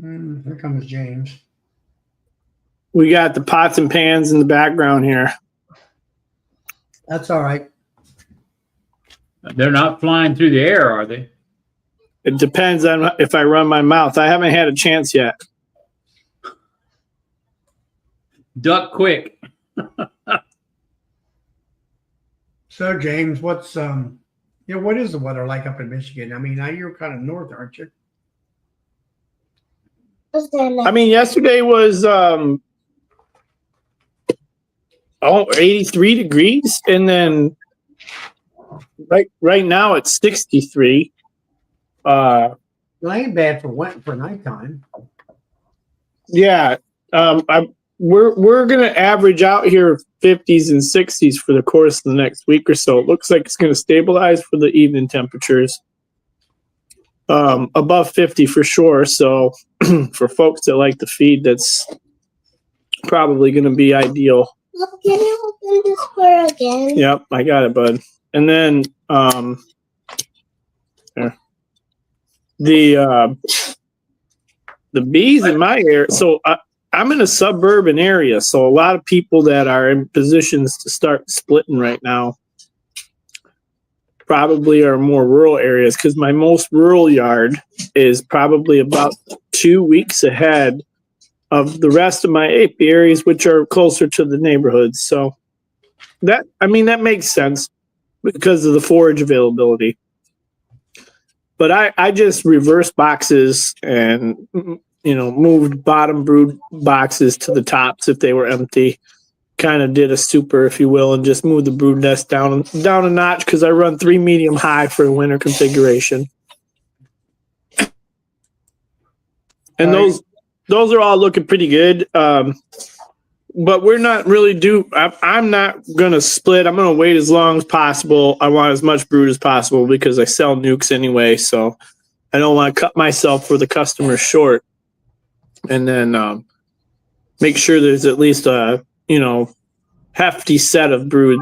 Here comes James. We got the pots and pans in the background here. That's all right. They're not flying through the air, are they? It depends on if I run my mouth. I haven't had a chance yet. Duck quick. So James, what's what is the weather like up in Michigan? I mean, now you're kind of north, aren't you? I mean, yesterday was 83 degrees, and then right now it's 63. Well, it ain't bad for nighttime. Yeah, we're gonna average out here 50s and 60s for the course of the next week or so. It looks like it's gonna stabilize for the evening temperatures. Above 50 for sure. So for folks that like to feed, that's probably going to be ideal. Look, can you open this door again? Yep, I got it, bud. And then the bees in my area. So I'm in a suburban area, so a lot of people that are in positions to start splitting right now probably are more rural areas, because my most rural yard is probably about 2 weeks ahead of the rest of my apiaries, which are closer to the neighborhoods. So that makes sense because of the forage availability. But I just reversed boxes and moved bottom brood boxes to the tops if they were empty. Kind of did a super, if you will, and just moved the brood nest down a notch, because I run 3 medium high for a winter configuration. And those are all looking pretty good. But we're not really due. I'm not going to split. I'm going to wait as long as possible. I want as much brood as possible because I sell nukes anyway. So I don't want to cut myself for the customer short. And then make sure there's at least a hefty set of brood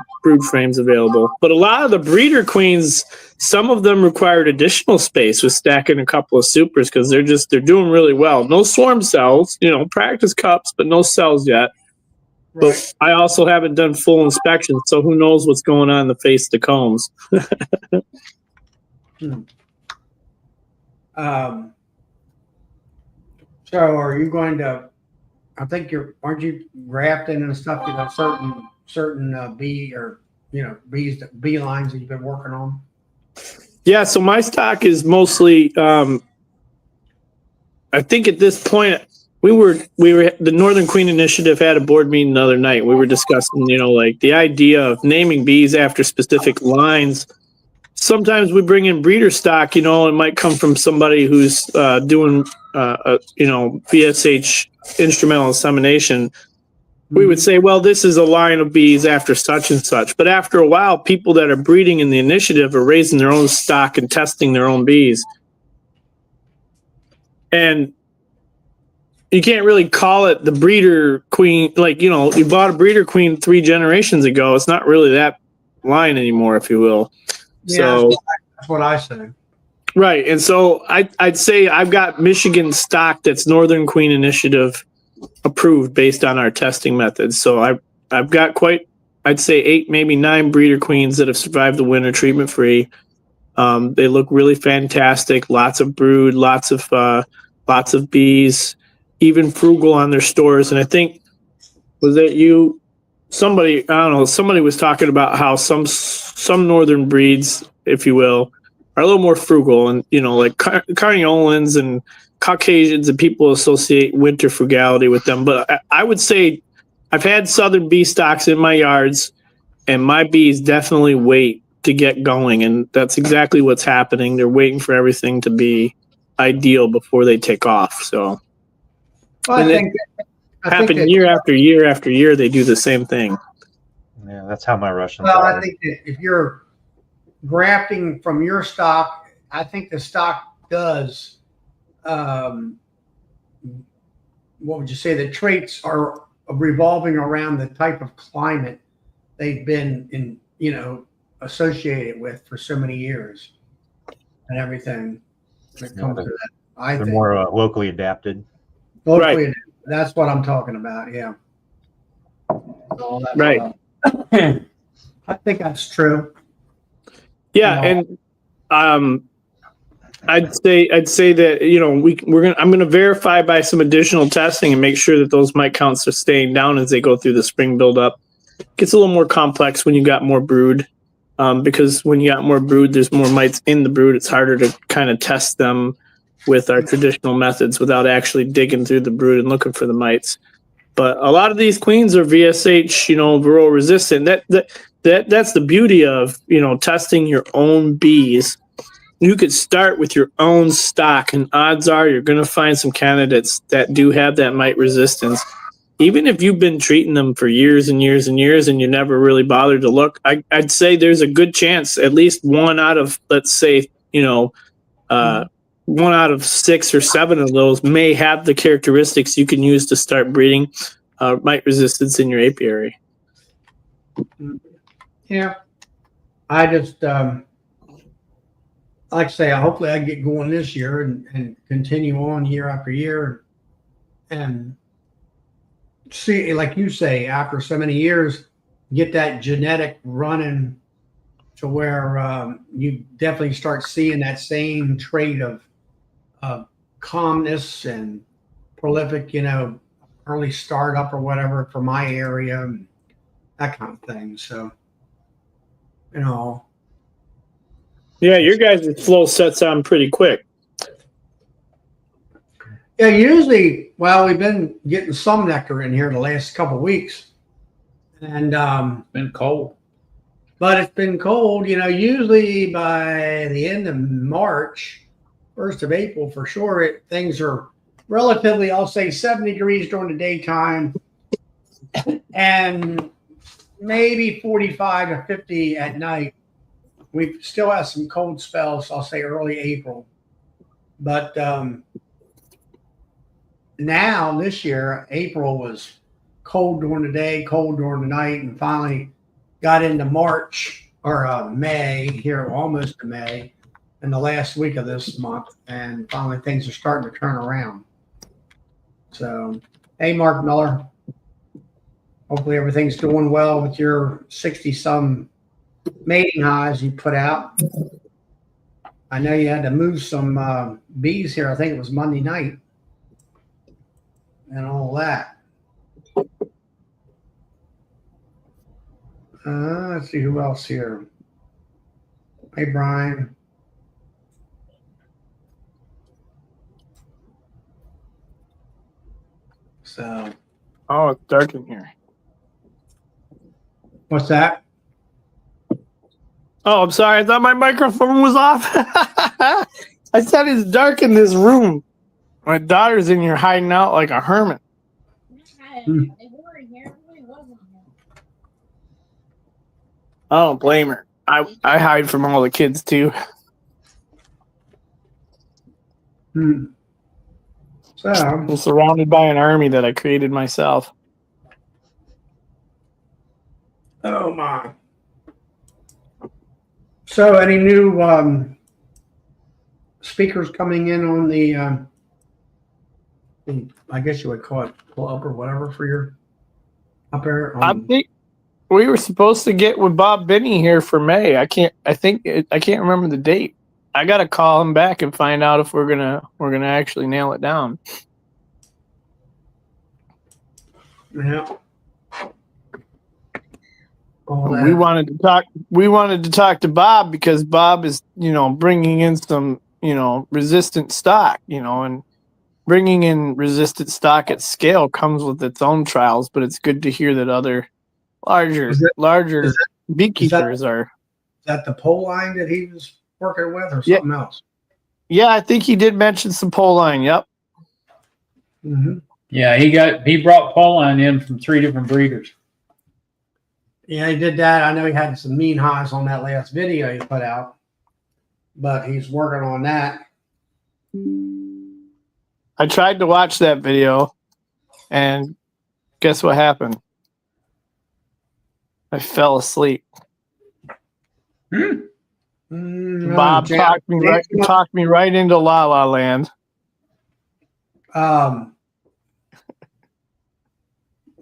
frames available. But a lot of the breeder queens, some of them required additional space with stacking a couple of supers, because they're doing really well. No swarm cells, practice cups, but no cells yet. Right. But I also haven't done full inspections, so who knows what's going on in the face of the combs. So are you going to, I think aren't you grafting and stuff, certain bee or, bee lines that you've been working on? Yeah. So my stock is mostly, I think at this point we were the Northern Queen Initiative had a board meeting the other night. We were discussing, like the idea of naming bees after specific lines. Sometimes we bring in breeder stock, it might come from somebody who's doing, VSH instrumental insemination. We would say, well, this is a line of bees after such and such. But after a while, people that are breeding in the initiative are raising their own stock and testing their own bees. And you can't really call it the breeder queen. Like, you bought a breeder queen 3 generations ago. It's not really that line anymore, if you will. Yeah, so that's what I say. Right. And so I'd say I've got Michigan stock that's Northern Queen Initiative approved based on our testing methods. So I've got I'd say 8, maybe 9 breeder queens that have survived the winter treatment free. They look really fantastic. Lots of brood, lots of bees, even frugal on their stores. And I think, was that somebody was talking about how some northern breeds, if you will, are a little more frugal, and like Carniolans and Caucasians, and people associate winter frugality with them. But I would say I've had southern bee stocks in my yards, and my bees definitely wait to get going, and that's exactly what's happening. They're waiting for everything to be ideal before they take off. So, well, I think year after year after year, they do the same thing. Yeah, that's how my Russians Well, are. I think that if you're grafting from your stock, I think the stock does what would you say, the traits are revolving around the type of climate they've been associated with for so many years and everything when it comes to that. I They're think more locally adapted. locally, Right. that's what I'm talking about. Yeah. So that's Right. I think that's true. Yeah, and I'd say that I'm gonna verify by some additional testing and make sure that those mite counts are staying down as they go through the spring buildup. It gets a little more complex when you got more brood, because when you got more brood, there's more mites in the brood. It's harder to kind of test them with our traditional methods without actually digging through the brood and looking for the mites. But a lot of these queens are VSH, varroa resistant. That's the beauty of testing your own bees. You could start with your own stock, and odds are you're going to find some candidates that do have that mite resistance. Even if you've been treating them for years and years and years and you never really bothered to look, I'd say there's a good chance at least one out of, let's say, 1 out of 6 or 7 of those may have the characteristics you can use to start breeding mite resistance in your apiary. Yeah. I just, like I say, hopefully I get going this year and continue on year after year and see, like you say, after so many years, get that genetic running to where you definitely start seeing that same trait of calmness and prolific, early startup or whatever for my area, and that kind of thing. So, Yeah, your guys' flow sets on pretty quick. yeah, usually, well, we've been getting some nectar in here the last couple of weeks, and It's been cold. but it's been cold. Usually by the end of March, 1st of April, for sure, things are relatively, I'll say, 70 degrees during the daytime, and maybe 45 to 50 at night. We still have some cold spells, I'll say early April. But now, this year, April was cold during the day, cold during the night, and finally got into March or May, here almost to May, in the last week of this month. And finally, things are starting to turn around. So, hey, Mark Miller. Hopefully everything's doing well with your 60-some mating hives you put out. I know you had to move some bees here. I think it was Monday night and all that. Let's see who else here. Hey, Brian. So, Oh, it's dark in here. what's that? Oh, I'm sorry. I thought my microphone was off. I said it's dark in this room. My daughter's in here hiding out like a hermit. I don't blame her. I hide from all the kids too. So, I'm surrounded by an army that I created myself. oh my. So, any new speakers coming in on the, I guess you would call it club or whatever for your up there? I think we were supposed to get with Bob Binney here for May. I can't remember the date. I gotta call him back and find out if we're gonna actually nail it down. Yeah. We wanted to talk to Bob because Bob is, bringing in some, resistant stock, and bringing in resistant stock at scale comes with its own trials, but it's good to hear that other larger beekeepers are. Is that the pole line that he was working with or something else? Yeah, I think he did mention some pole line. Yep. Mm-hmm. Yeah, he brought pollen in from 3 different breeders. Yeah, he did that. I know he had some mean highs on that last video he put out, but he's working on that. I tried to watch that video, and guess what happened? I fell asleep. Bob talked me right into La La Land.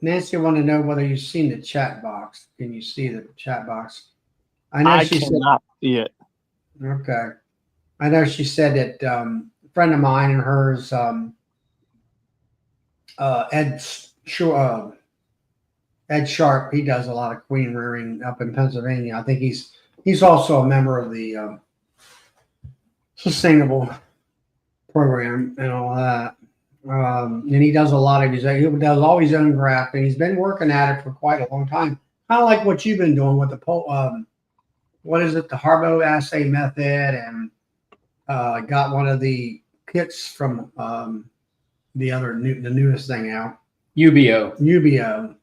Nancy, I want to know whether you've seen the chat box. Can you see the chat box? I know I she cannot see it. said. Okay. I know she said that a friend of mine and hers, Ed Sharp. He does a lot of queen rearing up in Pennsylvania. I think he's also a member of the sustainable program and all that. And he does a lot of he does all his own grafting. He's been working at it for quite a long time. Kind of like what you've been doing with the what is it, the Harbo assay method, and got one of the kits from the newest thing out, UBO.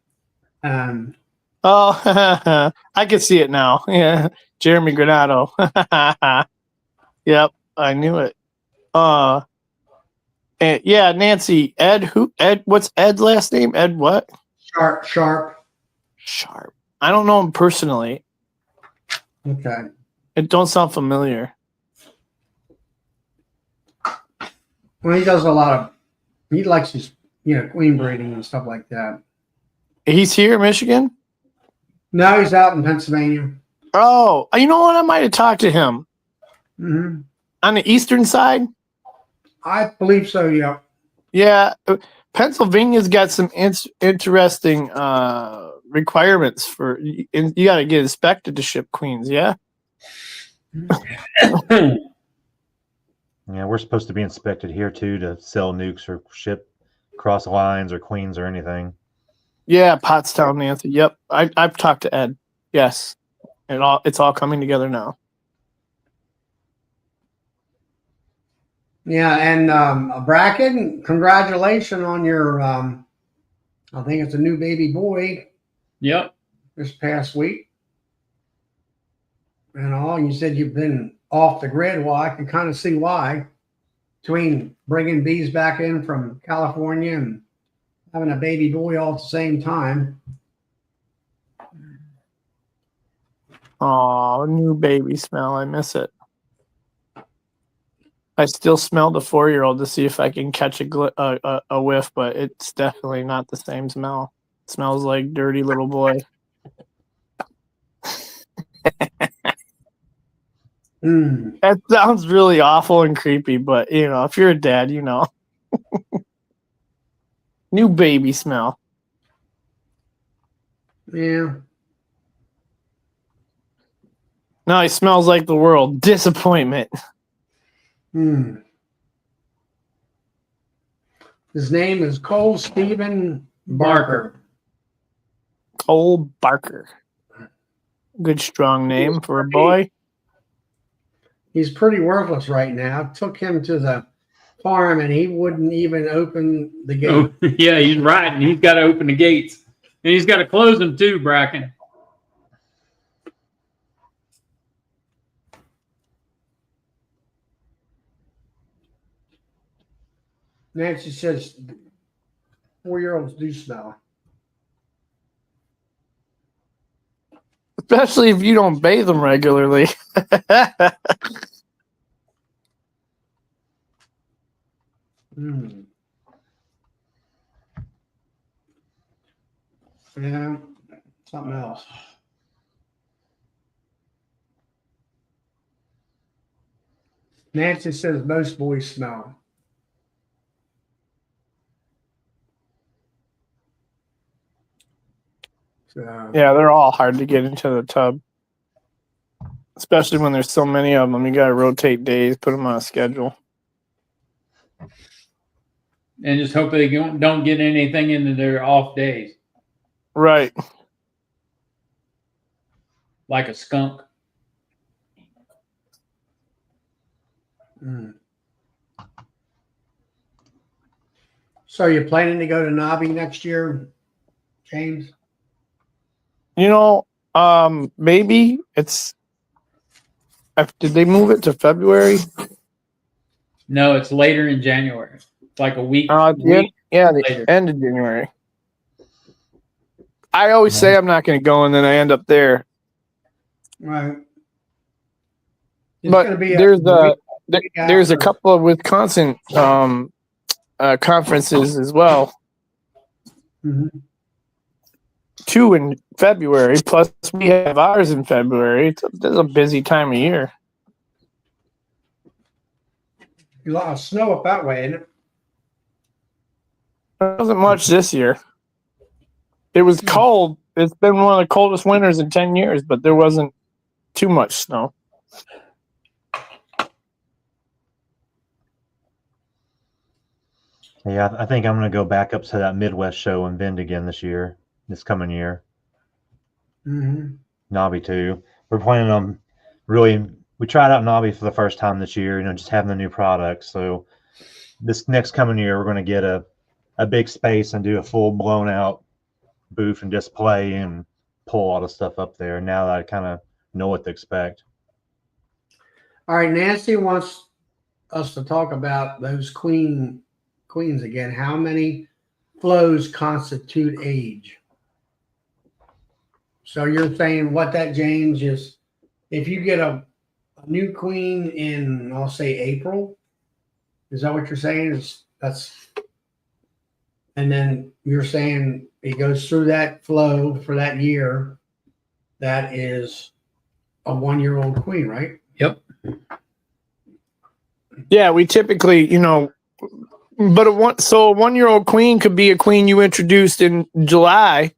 Oh, I can see it now. Yeah, Jeremy Granato. Yep, I knew it. And yeah, Nancy, Ed. What's Ed's last name? Ed what? Sharp. I don't know him personally. Okay. It don't sound familiar. Well, he does a lot of. He likes his, queen breeding and stuff like that. He's here in Michigan? No, he's out in Pennsylvania. Oh, you know what? I might have talked to him. Mm-hmm. On the eastern side? I believe so, yeah. Yeah. Pennsylvania's got some interesting requirements for, you got to get inspected to ship queens, yeah? Yeah, we're supposed to be inspected here too to sell nukes or ship cross lines or queens or anything. Yeah, Pottstown, Nancy. Yep, I've talked to Ed. Yes, it's all coming together now. Yeah, and Bracken, congratulations on your. I think it's a new baby boy. Yep. This past week, and you said you've been off the grid. Well, I can kind of see why. Between bringing bees back in from California and having a baby boy all at the same time. Oh, new baby smell. I miss it. I still smell the 4-year-old to see if I can catch a whiff, but it's definitely not the same smell. It smells like dirty little boy. That sounds really awful and creepy, but if you're a dad, new baby smell. Yeah. No, he smells like the world. Disappointment. His name is Cole Stephen Barker. Cole Barker. Good strong name for a boy. He's pretty worthless right now. Took him to the farm and he wouldn't even open the gate. Oh, yeah, he's right. And he's got to open the gates. And he's got to close them too, Bracken. Nancy says 4-year-olds do smell. Especially if you don't bathe them regularly. Yeah, something else. Nancy says most boys smell. So, yeah, they're all hard to get into the tub. Especially when there's so many of them. You got to rotate days, put them on a schedule. And just hope they don't get anything into their off days. Right. Like a skunk. So you're planning to go to Nobby next year, James? Maybe it's. Did they move it to February? No, it's later in January. like a week. The later. end of January. I always say I'm not going to go, and then I end up there. Right. It's But gonna be there's a after. couple of Wisconsin conferences as well. Mhm. 2 in February, plus we have ours in February. It's a busy time of year. A lot of snow up that way, isn't it? There wasn't much this year. It was cold. It's been one of the coldest winters in 10 years, but there wasn't too much snow. Yeah, I think I'm going to go back up to that Midwest show in Bend again this coming year. Mm-hmm. Nobby too. We're planning on we tried out Nobby for the first time this year, just having the new products. So this next coming year, we're going to get a big space and do a full blown out booth and display and pull all the stuff up there. Now that I kind of know what to expect. All right, Nancy wants us to talk about those queens again. How many flows constitute age? So you're saying what that change is? If you get a new queen in, I'll say April, is that what you're saying? And then you're saying it goes through that flow for that year. That is a 1-year-old queen, right? Yep. Yeah, we typically, but a 1-year-old queen could be a queen you introduced in July.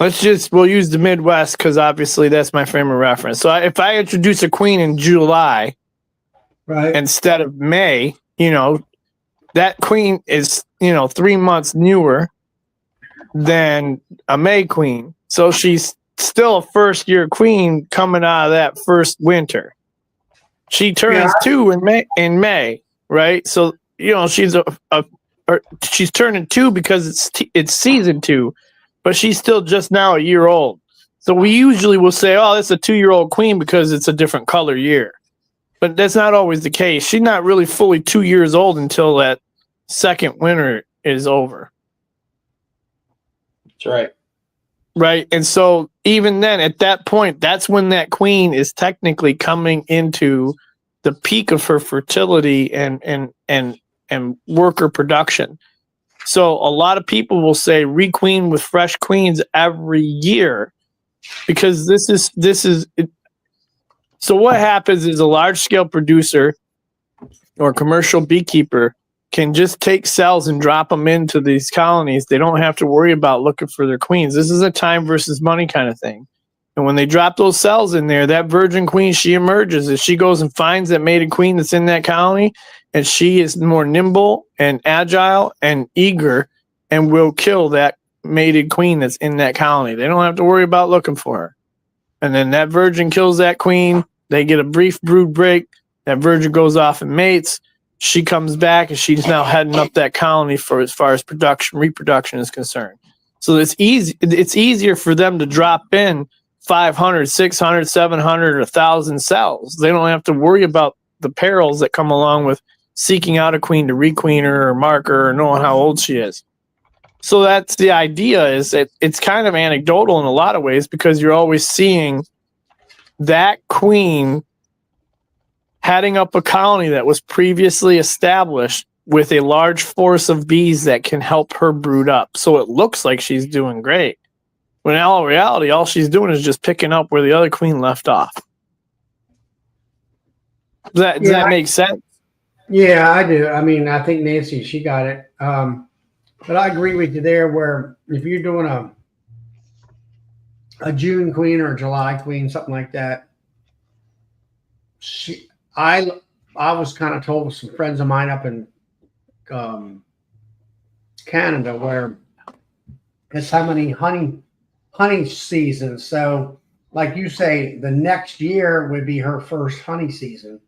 We'll use the Midwest because obviously that's my frame of reference. So if I introduce a queen in July, right, instead of May, that queen is, 3 months newer than a May queen. So she's still a first-year queen coming out of that first winter. She turns 2 in May, right? So she's she's turning 2 because it's season 2, but she's still just now a year old. So we usually will say, "Oh, that's a 2-year-old queen" because it's a different color year. But that's not always the case. She's not really fully 2 years old until that second winter is over. That's right. Right. And so even then, at that point, that's when that queen is technically coming into the peak of her fertility and worker production. So a lot of people will say requeen with fresh queens every year because this is it. So what happens is a large scale producer or commercial beekeeper can just take cells and drop them into these colonies. They don't have to worry about looking for their queens. This is a time versus money kind of thing. And when they drop those cells in there, that virgin queen, she emerges as she goes and finds that mated queen that's in that colony, and she is more nimble and agile and eager and will kill that mated queen that's in that colony. They don't have to worry about looking for her. And then that virgin kills that queen. They get a brief brood break. That virgin goes off and mates. She comes back and she's now heading up that colony for as far as reproduction is concerned. So it's easy. It's easier for them to drop in 500, 600, 700, 1,000 cells. They don't have to worry about the perils that come along with seeking out a queen to requeen her or mark her or knowing how old she is. So that's the idea, is that it's kind of anecdotal in a lot of ways because you're always seeing that queen heading up a colony that was previously established with a large force of bees that can help her brood up. So it looks like she's doing great. When in all reality, all she's doing is just picking up where the other queen left off. Does that make sense? Yeah, I do. I mean, I think Nancy, she got it. But I agree with you there where if you're doing a June queen or a July queen, something like that, I was kind of told with some friends of mine up in Canada where it's how many honey seasons. So like you say, the next year would be her first honey season.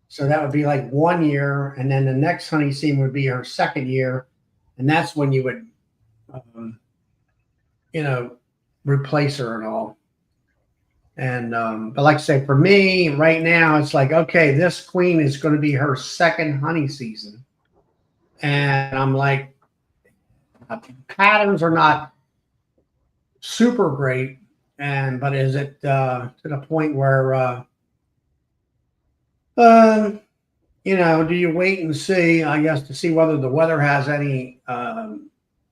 So that would be like 1 year. And then the next honey season would be her second year. And that's when you would, replace her and all. And, but like I say, for me right now, it's like, okay, this queen is going to be her second honey season. And I'm like, patterns are not super great, but is it to the point where do you wait and see, I guess, to see whether the weather has any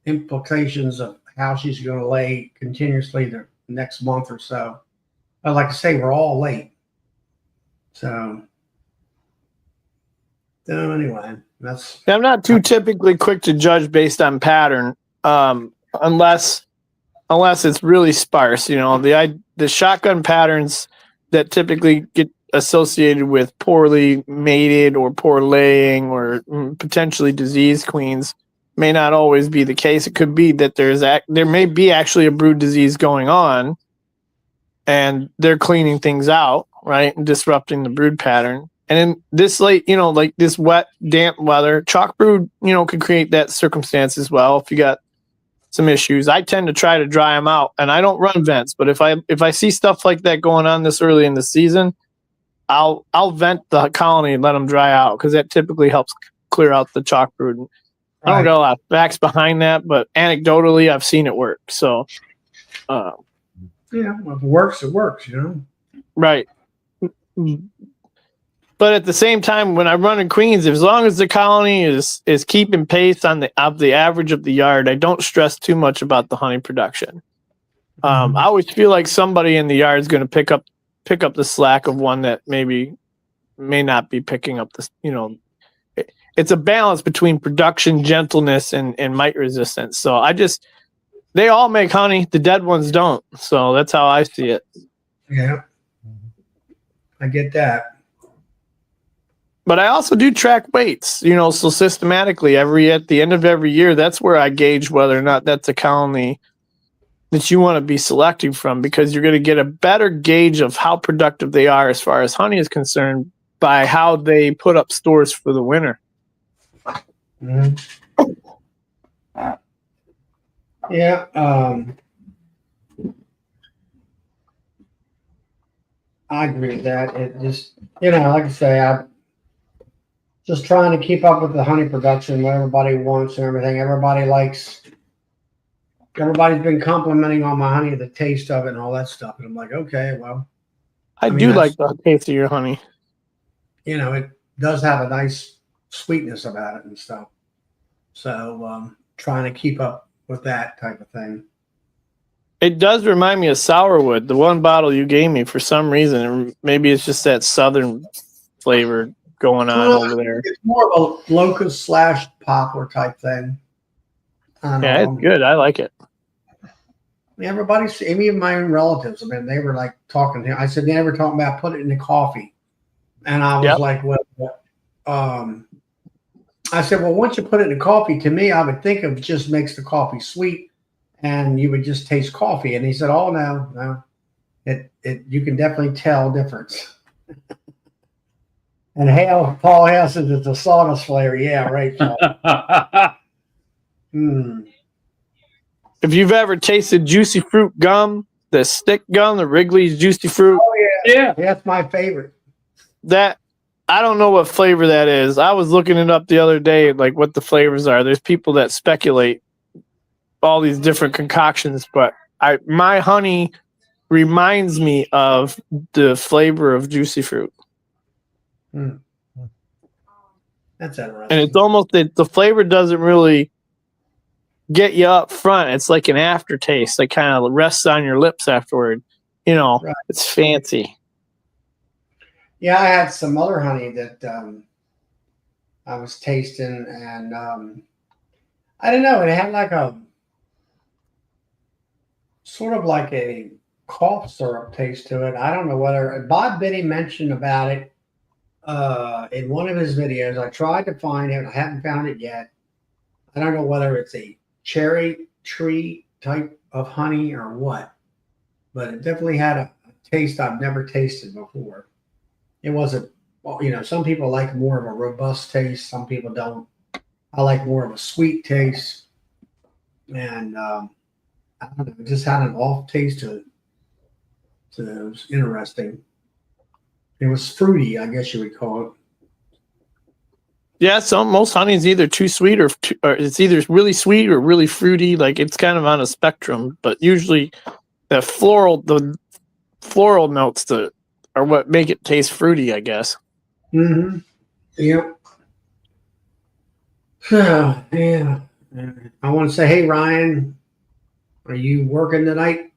implications of how she's going to lay continuously the next month or so. But like I say, we're all late. So anyway, that's. I'm not too typically quick to judge based on pattern, unless it's really sparse. The shotgun patterns that typically get associated with poorly mated or poor laying or potentially diseased queens may not always be the case. It could be that there may be actually a brood disease going on, and they're cleaning things out, right, and disrupting the brood pattern. And in this late, like this wet, damp weather, chalk brood, could create that circumstance as well. If you got some issues, I tend to try to dry them out, and I don't run vents. But if I see stuff like that going on this early in the season, I'll vent the colony and let them dry out, because that typically helps clear out the chalk brood. I don't got a lot of facts behind that, but anecdotally, I've seen it work. So, well, if it works, it works. Right. But at the same time, when I'm running queens, as long as the colony is keeping pace on the average of the yard, I don't stress too much about the honey production. I always feel like somebody in the yard is going to pick up the slack of one that may not be picking up this. It's a balance between production, gentleness, and mite resistance. So they all make honey. The dead ones don't. So that's how I see it. Yeah, I get that. But I also do track weights, so systematically at the end of every year, that's where I gauge whether or not that's a colony that you want to be selecting from, because you're going to get a better gauge of how productive they are as far as honey is concerned by how they put up stores for the winter. Mm-hmm. Yeah. I agree with that. It just, like I say, I'm just trying to keep up with the honey production, what everybody wants and everything. Everybody's been complimenting on my honey, the taste of it and all that stuff. And I'm like, okay, well. I do like the taste of your honey. It does have a nice sweetness about it and stuff. So trying to keep up with that type of thing. It does remind me of sourwood. The one bottle you gave me, for some reason, maybe it's just that southern flavor going on over there. It's more of a locust / poplar type thing. Yeah, it's good. I like it. Even my own relatives, they were like talking to him. I said, they were talking about put it in the coffee. And I was like, well, I said, well, once you put it in the coffee, to me, I would think it just makes the coffee sweet and you would just taste coffee. And he said, oh, no, you can definitely tell difference. And Paul Hale says it's a sawdust flavor. Yeah, right, Paul. If you've ever tasted juicy fruit gum, the stick gum, the Wrigley's juicy fruit. Oh, yeah. That's my favorite. I don't know what flavor that is. I was looking it up the other day, like what the flavors are. There's people that speculate all these different concoctions, but my honey reminds me of the flavor of juicy fruit. That's interesting. And it's almost the flavor doesn't really get you up front. It's like an aftertaste that kind of rests on your lips afterward. Right. It's fancy. Yeah, I had some other honey that I was tasting, and I don't know. It had like a sort of like a cough syrup taste to it. I don't know whether Bob Biddy mentioned about it in one of his videos. I tried to find it. I haven't found it yet. I don't know whether it's a cherry tree type of honey or what, but it definitely had a taste I've never tasted before. It wasn't, some people like more of a robust taste. Some people don't. I like more of a sweet taste. And I don't know, it just had an off taste to it. So it was interesting. It was fruity, I guess you would call Yeah, most honey is either too sweet or it's either really sweet or really fruity. Like it's kind of on a spectrum, but usually the floral notes are what make it taste fruity, I guess. Mm-hmm. Yep. So, yeah. I want to say, hey, Ryan, are you working tonight?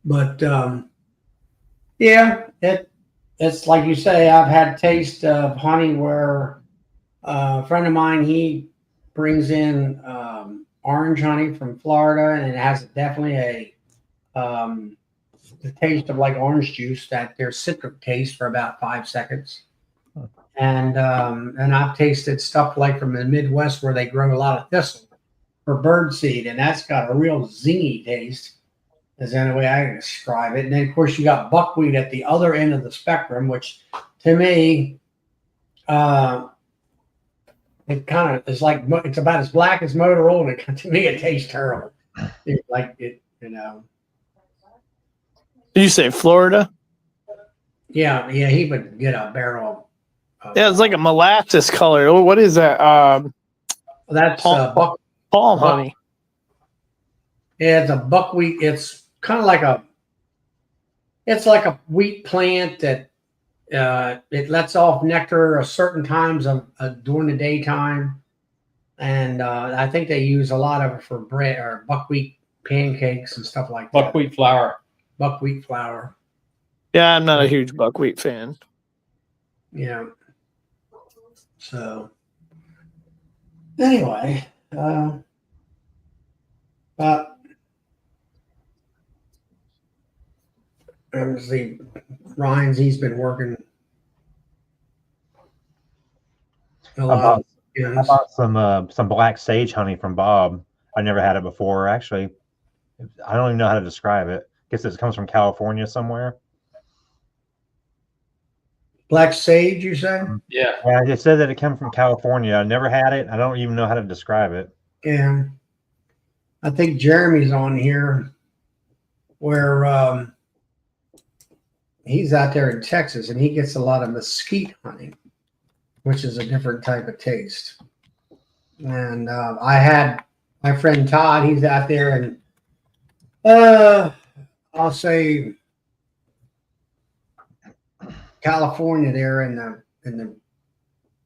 But yeah, it's like you say. I've had taste of honey where a friend of mine, he brings in orange honey from Florida, and it has definitely the taste of like orange juice. That there's citric taste for about 5 seconds. And I've tasted stuff like from the Midwest where they grow a lot of thistle for bird seed, and that's got a real zingy taste. Is the only way I can describe it. And then of course you got buckwheat at the other end of the spectrum, which to me, it kind of is like it's about as black as Motorola, and to me it tastes terrible. It's like it, you know. Did you say Florida? Yeah, he would get a barrel. Yeah, it's like a molasses color. Oh, what is that? That's palm honey. Yeah, it's a buckwheat. It's kind of like it's like a wheat plant that it lets off nectar a certain times of during the daytime, and I think they use a lot of it for bread or buckwheat pancakes and stuff like that. Buckwheat flour. Buckwheat flour. Yeah, I'm not a huge buckwheat fan. Yeah. So anyway, but obviously Ryan's he's been working a lot. I bought some black sage honey from Bob. I never had it before. Actually, I don't even know how to describe it. I guess it comes from California somewhere. Black sage, you say? Yeah. Yeah, I just said that it came from California. I never had it. I don't even know how to describe it. Yeah. I think Jeremy's on here where he's out there in Texas and he gets a lot of mesquite honey, which is a different type of taste. And I had my friend Todd, he's out there and I'll say California there in the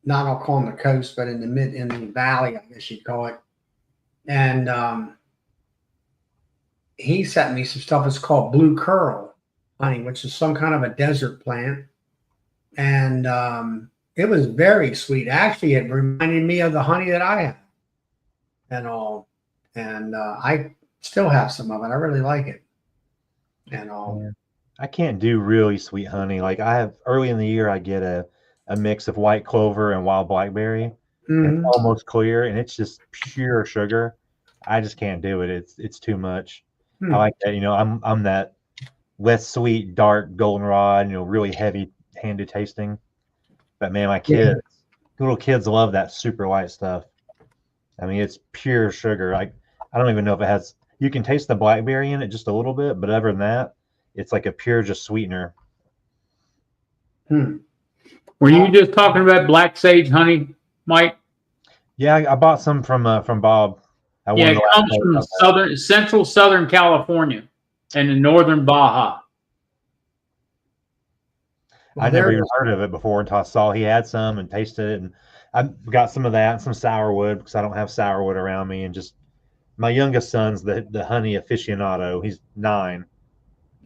not I'll call them the coast, but in the valley, I guess you'd call it. And he sent me some stuff. It's called blue curl honey, which is some kind of a desert plant. And it was very sweet. Actually, it reminded me of the honey that I have and all. And I still have some of it. I really like it and all. Yeah. I can't do really sweet honey. Like I have early in the year, I get a mix of white clover and wild blackberry. Mm-hmm. It's almost clear, and it's just pure sugar. I just can't do it. It's too much. I like that. You know, I'm that less sweet, dark goldenrod. You know, really heavy-handed tasting. But man, my kids, little kids, love that super light stuff. I mean, it's pure sugar. Like I don't even know if it has. You can taste the blackberry in it just a little bit, but other than that, it's like a pure just sweetener. Were you just talking about black sage honey, Mike? Yeah, I bought some from Bob. Yeah, it comes from central southern California and the northern Baja. I never even heard of it before until I saw he had some and tasted it, and I got some of that and some sourwood because I don't have sourwood around me, and just my youngest son's the honey aficionado. He's 9.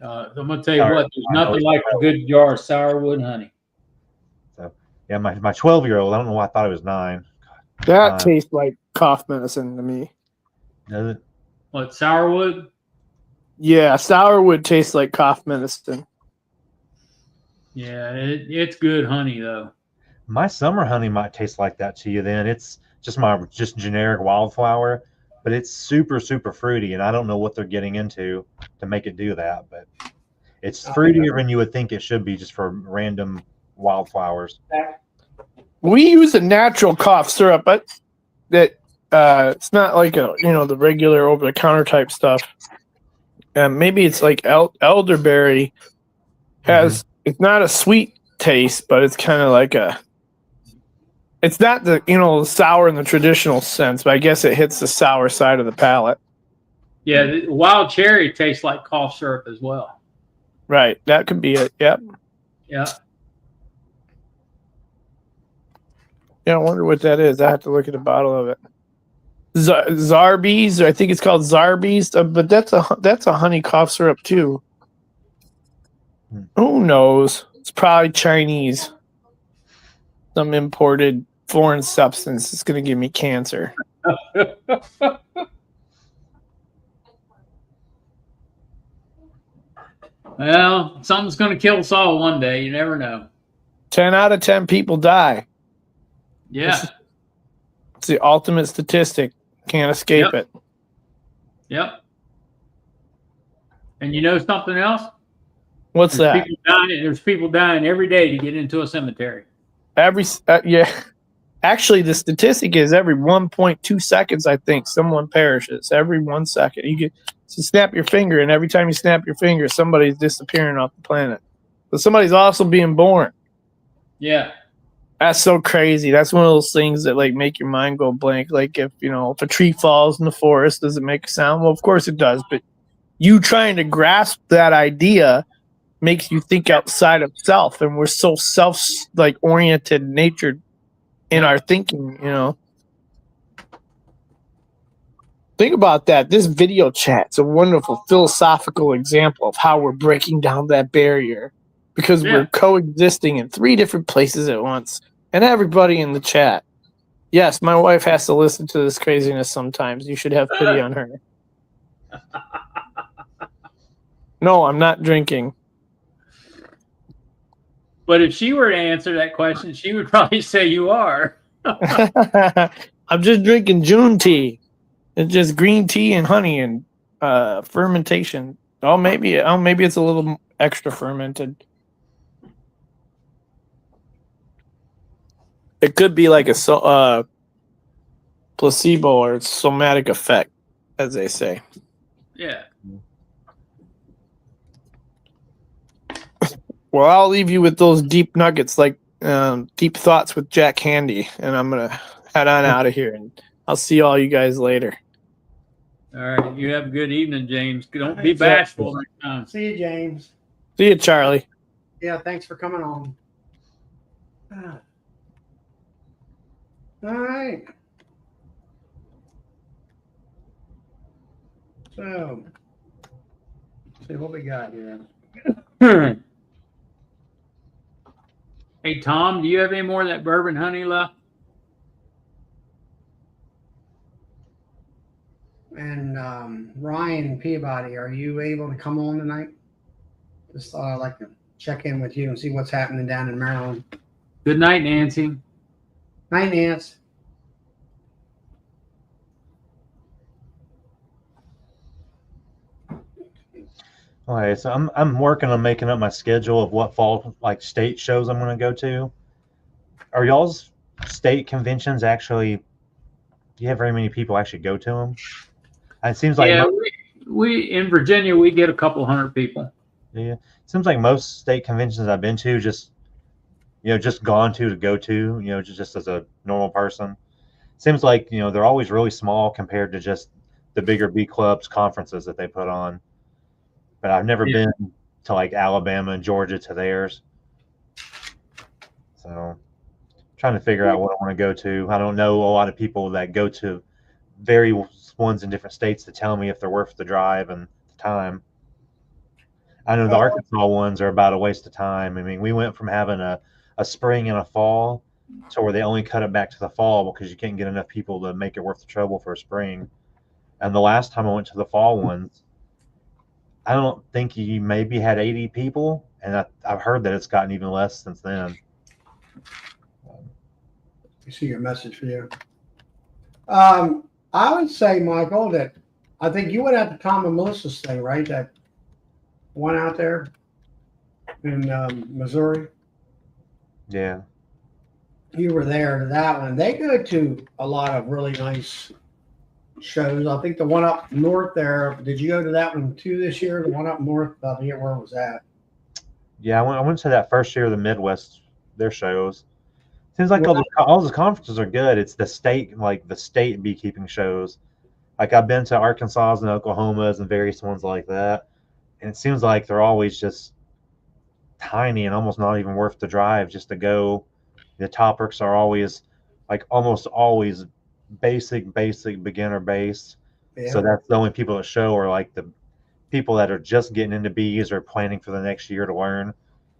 I'm gonna tell you what, there's nothing like a good jar of sourwood honey. So yeah, my 12-year-old, I don't know why I thought it was 9. That tastes like cough medicine to me. Does it? What, sourwood? Yeah, sourwood tastes like cough medicine. Yeah, it's good honey though. My summer honey might taste like that to you. Then it's just generic wildflower, but it's super fruity, and I don't know what they're getting into to make it do that. But it's fruitier than you would think it should be, just for random wildflowers. We use a natural cough syrup, but that it's not like the regular over the counter type stuff. Maybe it's like elderberry has. It's not a sweet taste, but it's kind of like it's not the, sour in the traditional sense, but I guess it hits the sour side of the palate. Yeah, the wild cherry tastes like cough syrup as well. Right. That could be it. Yep. Yeah. Yeah, I wonder what that is. I have to look at the bottle of it. Zarbee's, I think it's called Zarbee's, but that's a honey cough syrup too. Who knows? It's probably Chinese. Some imported foreign substance is going to give me cancer. Well, something's going to kill us all one day. You never know. 10 out of 10 people die. Yeah. It's the ultimate statistic. Can't escape it. Yep. And you know something else? What's that? There's people dying every day to get into a cemetery. Yeah. Actually, the statistic is every 1.2 seconds, I think, someone perishes. Every 1 second. You snap your finger, and every time you snap your finger, somebody's disappearing off the planet. But somebody's also being born. Yeah. That's so crazy. That's one of those things that like make your mind go blank. Like if a tree falls in the forest, does it make a sound? Well, of course it does. But you trying to grasp that idea makes you think outside of self, and we're so oriented, natured in our thinking. Think about that. This video chat's a wonderful philosophical example of how we're breaking down that barrier because we're coexisting in 3 different places at once. And everybody in the chat. Yes, my wife has to listen to this craziness sometimes. You should have pity on her. No, I'm not drinking. But if she were to answer that question, she would probably say you are. I'm just drinking June tea. It's just green tea and honey and fermentation. Maybe it's a little extra fermented. It could be like a placebo or somatic effect, as they say. Yeah. Well, I'll leave you with those deep nuggets, like deep thoughts with Jack Handy, and I'm gonna head on out of here, and I'll see all you guys later. All right. You have a good evening, James. Don't be bashful next time. See you, James. See you, Charlie. Yeah, thanks for coming on. All right. So, let's see what we got here. Hey, Tom, do you have any more of that bourbon honey left? And Ryan Peabody, are you able to come on tonight? Just thought I'd like to check in with you and see what's happening down in Maryland. Good night, Nancy. Night, Nance. Okay, so I'm working on making up my schedule of what fall state shows I'm going to go to. Are y'all's state conventions actually? Do you have very many people actually go to them? It seems like we in Virginia we get a couple hundred people. Yeah, it seems like most state conventions I've been to just gone to go to just as a normal person. Seems like they're always really small compared to just the bigger bee clubs conferences that they put on. But I've never been to Alabama and Georgia to theirs. So trying to figure out what I want to go to. I don't know a lot of people that go to various ones in different states to tell me if they're worth the drive and the time. I know the Arkansas ones are about a waste of time. I mean, we went from having a spring and a fall to where they only cut it back to the fall because you can't get enough people to make it worth the trouble for a spring. And the last time I went to the fall ones, I don't think he maybe had 80 people, and I've heard that it's gotten even less since then. I see your message for you. I would say, Michael, that I think you went out to Tom and Melissa's thing, right? That one out there in Missouri. Yeah. You were there to that one. They go to a lot of really nice shows. I think the one up north there, did you go to that one too this year? The one up north, I forget where it was at. Yeah, I went to that first year of the Midwest, their shows. Seems like Well, all the conferences are good. It's the state beekeeping shows. Like I've been to Arkansas and Oklahomas and various ones like that, and it seems like they're always just tiny and almost not even worth the drive just to go. The topics are always like almost always basic beginner based. So yeah. that's the only people that show are like the people that are just getting into bees or planning for the next year to learn.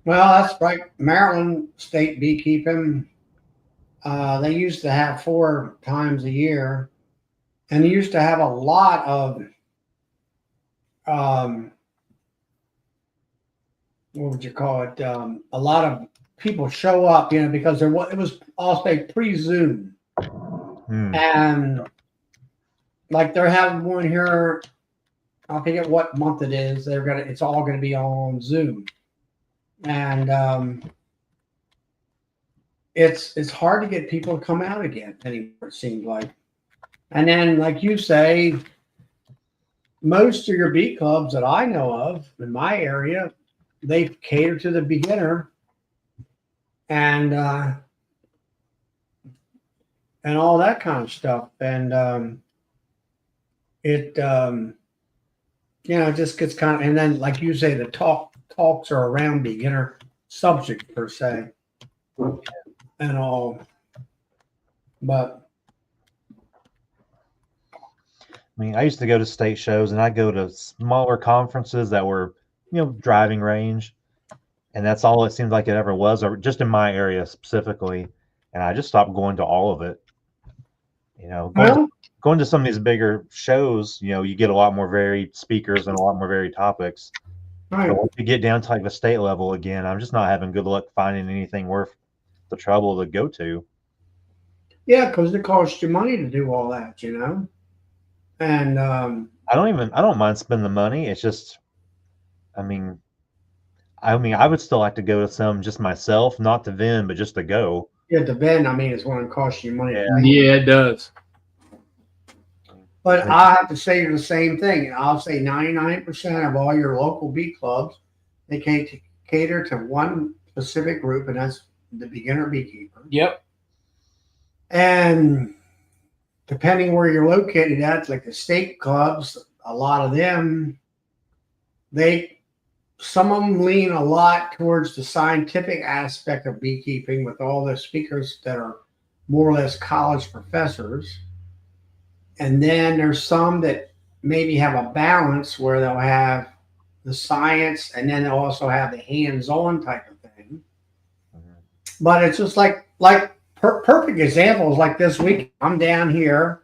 Well, that's right. Maryland State Beekeeping. They used to have 4 times a year, and they used to have a lot of um, what would you call it? A lot of people show up, because it was also pre-Zoom, Hmm. and like they're having one here. I forget what month it is. It's all gonna be on Zoom, and it's hard to get people to come out again anymore. It seems like, and then like you say, most of your bee clubs that I know of in my area, they cater to the beginner, and all that kind of stuff, and it just gets kind of, and then like you say, the talks are around beginner subject per se, and all, but I mean, I used to go to state shows and I go to smaller conferences that were, driving range, and that's all it seemed like it ever was, or just in my area specifically. And I just stopped going to all of it. well, Going to some of these bigger shows, you get a lot more varied speakers and a lot more varied topics. right. But once you get down to like the state level again, I'm just not having good luck finding anything worth the trouble to go to. Yeah, because it costs you money to do all that, and I don't mind spending the money. It's just, I mean, I would still like to go to some just myself, not to vend, but just to go. yeah, the bend, I mean, it's going to cost you money. Yeah. Yeah, it does. But I have to say the same thing. I'll say 99% of all your local bee clubs, they cater to one specific group, and that's the beginner beekeeper. Yep. And depending where you're located at, like the state clubs, a lot of them, some of them lean a lot towards the scientific aspect of beekeeping with all the speakers that are more or less college professors. And then there's some that maybe have a balance where they'll have the science and then they'll also have the hands-on type of thing. But it's just like perfect examples like this week. I'm down here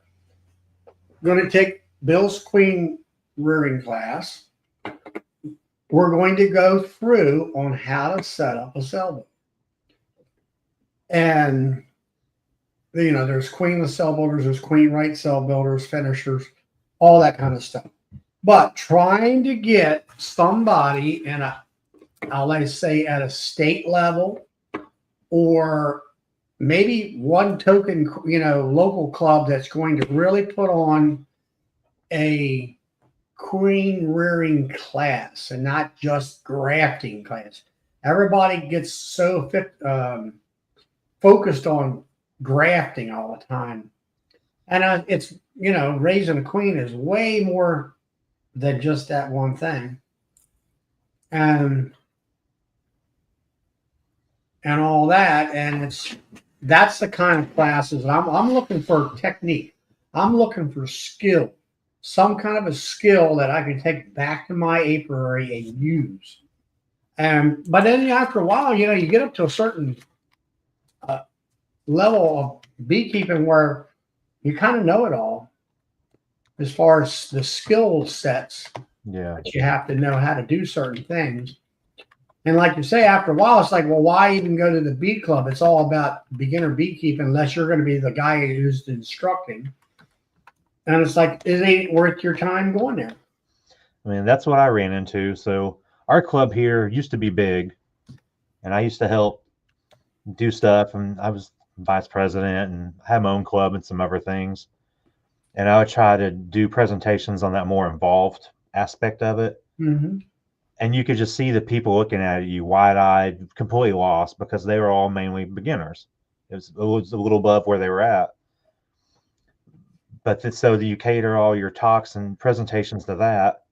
going to take Bill's queen rearing class. We're going to go through on how to set up a cell builder. And there's queenless cell builders, there's queen right cell builders, finishers, all that kind of stuff. But trying to get somebody I'll say at a state level, or maybe one token, local club that's going to really put on a queen rearing class and not just grafting class. Everybody gets so focused on grafting all the time, and it's raising a queen is way more than just that one thing, and all that, and that's the kind of classes I'm looking for. Technique, I'm looking for skill, some kind of a skill that I can take back to my apiary and use. But then after a while, you get up to a certain level of beekeeping where you kind of know it all as far as the skill sets. Yeah. That you have to know how to do certain things. And like you say, after a while, it's like, well, why even go to the bee club? It's all about beginner beekeeping unless you're going to be the guy who's instructing. And it's like, it ain't worth your time going there. I mean, that's what I ran into. So our club here used to be big, and I used to help do stuff, and I was vice president and had my own club and some other things. And I would try to do presentations on that more involved aspect of it. Mm-hmm. And you could just see the people looking at you wide-eyed, completely lost, because they were all mainly beginners. It was a little above where they were at. But so you cater all your talks and presentations to that.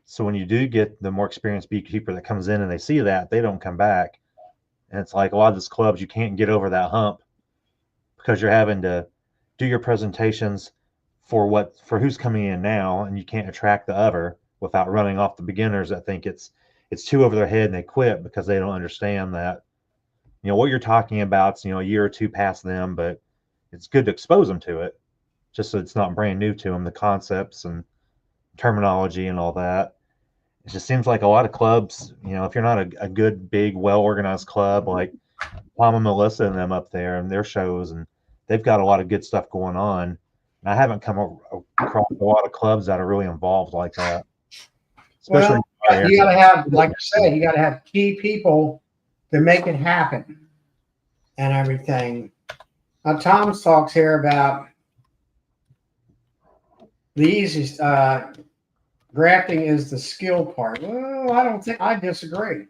So when you do get the more experienced beekeeper that comes in and they see that, they don't come back. And it's like a lot of these clubs, you can't get over that hump because you're having to do your presentations for who's coming in now, and you can't attract the other without running off the beginners that think it's too over their head and they quit because they don't understand that, what you're talking about, a year or two past them, but it's good to expose them to it just so it's not brand new to them, the concepts and terminology and all that. It just seems like a lot of clubs, if you're not a good, big, well-organized club like Tom and Melissa and them up there and their shows, and they've got a lot of good stuff going on. And I haven't come across a lot of clubs that are really involved like that. Especially well, you got to have, like I said, you got to have key people to make it happen and everything. Now, Tom talks here about the easiest grafting is the skill part. Well, I disagree.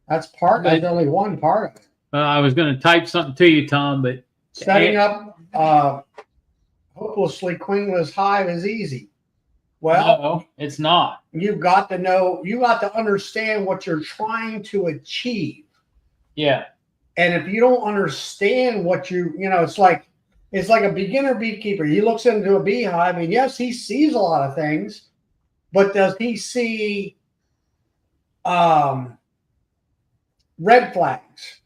That's only one part of it. I was going to type something to you, Tom, but Setting up hopelessly queenless hive is easy. Well, no, it's not. You got to understand what you're trying to achieve. Yeah. And if you don't understand what it's like a beginner beekeeper. He looks into a beehive, and yes, he sees a lot of things, but does he see red flags?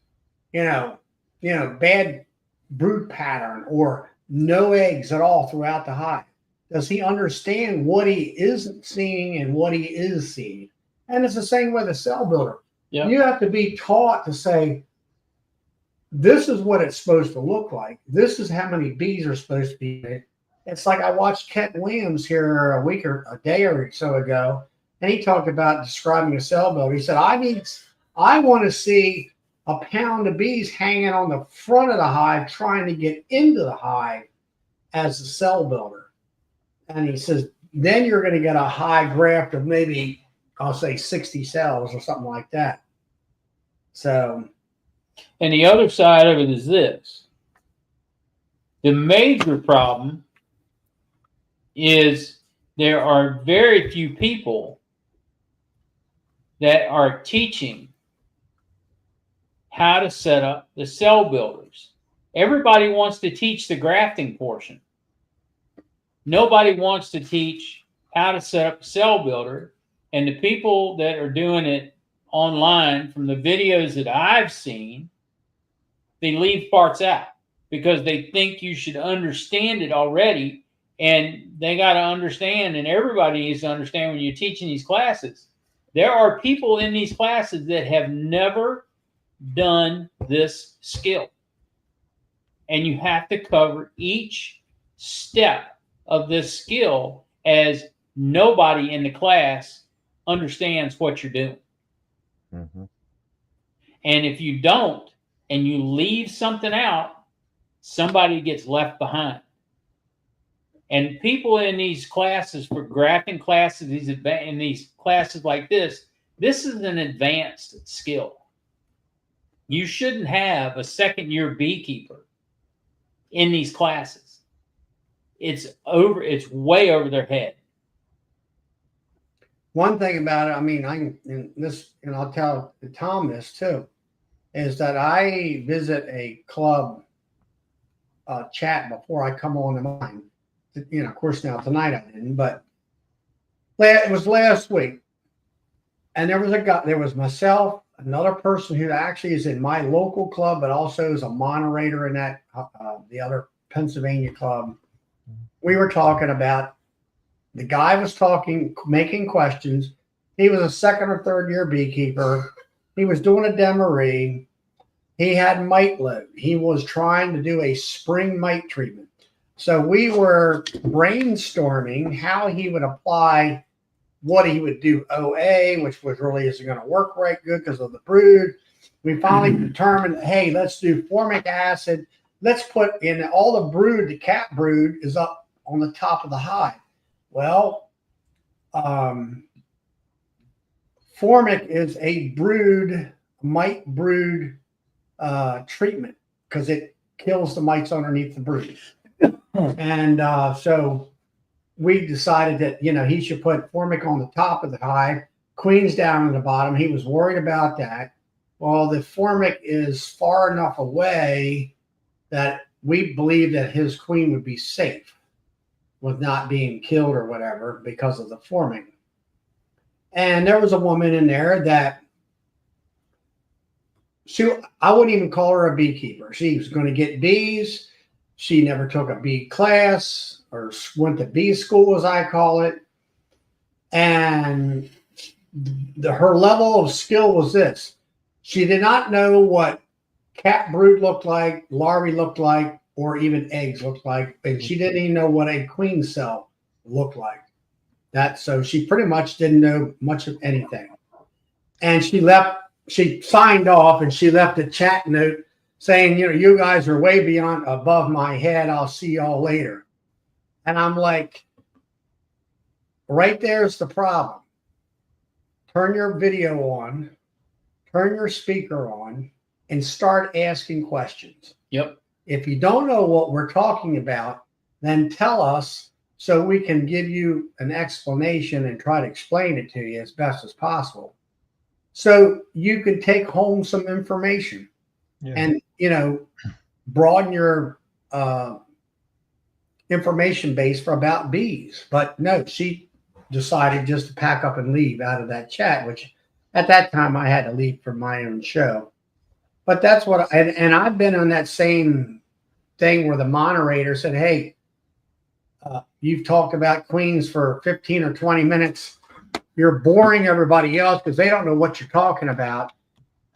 Bad brood pattern or no eggs at all throughout the hive. Does he understand what he isn't seeing and what he is seeing? And it's the same with a cell builder. Yep. You have to be taught to say, this is what it's supposed to look like. This is how many bees are supposed to be in it. It's like I watched Kent Williams here a day or so ago, and he talked about describing a cell builder. He said, I want to see a pound of bees hanging on the front of the hive trying to get into the hive as a cell builder. And he says, then you're going to get a high graft of maybe, I'll say 60 cells or something like that. So. And the other side of it is this. The major problem is there are very few people that are teaching how to set up the cell builders. Everybody wants to teach the grafting portion. Nobody wants to teach how to set up a cell builder. And the people that are doing it online, from the videos that I've seen, they leave parts out because they think you should understand it already. And they got to understand, and everybody needs to understand when you're teaching these classes, there are people in these classes that have never done this skill. And you have to cover each step of this skill, as nobody in the class understands what you're doing. Mm-hmm. And if you don't, and you leave something out, somebody gets left behind. And people in these classes, for grafting classes, in these classes like this is an advanced skill. You shouldn't have a second-year beekeeper in these classes. It's way over their head. One thing about it, I'll tell Tom this too, is that I visit a club chat before I come on to mine. Of course, now tonight I didn't, but it was last week, and there was myself, another person who actually is in my local club, but also is a moderator in that the other Pennsylvania club. We were talking about, the guy was making questions. He was a second or third year beekeeper. He was doing a demery. He had mite load. He was trying to do a spring mite treatment. So we were brainstorming how he would apply what he would do OA, which really isn't going to work right good because of the brood. We finally determined, hey, let's do formic acid. Let's put in all the brood. The cat brood is up on the top of the hive. Well, Formic is a mite brood treatment because it kills the mites underneath the brood. And so we decided that, he should put Formic on the top of the hive, queens down on the bottom. He was worried about that. Well, the Formic is far enough away that we believe that his queen would be safe with not being killed or whatever because of the Formic. And there was a woman in there that I wouldn't even call her a beekeeper. She was going to get bees. She never took a bee class or went to bee school, as I call it. And her level of skill was this. She did not know what cat brood looked like, larvae looked like, or even eggs looked like. And she didn't even know what a queen cell looked like. So she pretty much didn't know much of anything. And she signed off and she left a chat note saying, you guys are way above my head. I'll see y'all later. And I'm like, right there's the problem. Turn your video on, turn your speaker on, and start asking questions. Yep. If you don't know what we're talking about, then tell us so we can give you an explanation and try to explain it to you as best as possible. So you can take home some information and, broaden your information base about bees. But no, she decided just to pack up and leave out of that chat, which at that time I had to leave for my own show. But that's what, and I've been on that same thing where the moderator said, hey, you've talked about queens for 15 or 20 minutes. You're boring everybody else because they don't know what you're talking about.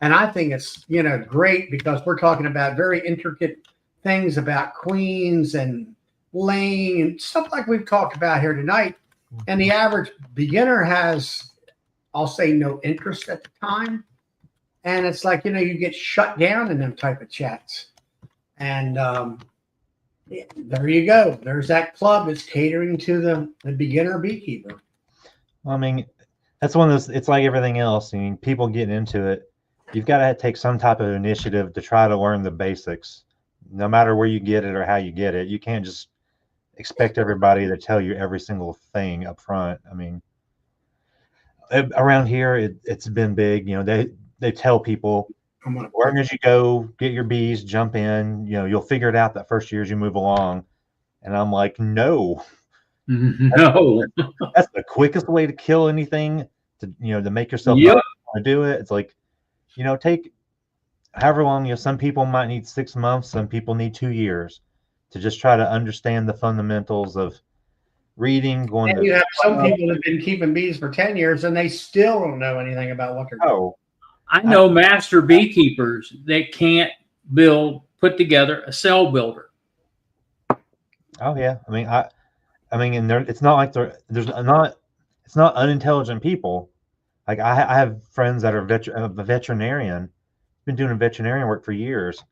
And I think it's, great because we're talking about very intricate things about queens and laying and stuff like we've talked about here tonight. And the average beginner has, I'll say, no interest at the time. And it's like, you get shut down in them type of chats. And there you go. There's that club that's catering to the beginner beekeeper. I mean, that's one of those, it's like everything else. I mean, people getting into it, you've got to take some type of initiative to try to learn the basics, no matter where you get it or how you get it. You can't just expect everybody to tell you every single thing up front. I mean, around here, it's been big. They tell people, learn as you go, get your bees, jump in, you'll figure it out that first year as you move along. And I'm like, no. No. That's the quickest way to kill anything, to make yourself Yep. not want to do it. It's like, take however long, some people might need 6 months, some people need 2 years to just try to understand the fundamentals of reading, going and to. you have some people that have been keeping bees for 10 years and they still don't know anything about what they're doing. Oh, I know master beekeepers that can't put together a cell builder. oh yeah. I mean, and it's not like it's not unintelligent people. Like I have friends that are a veterinarian, been doing veterinarian work for years.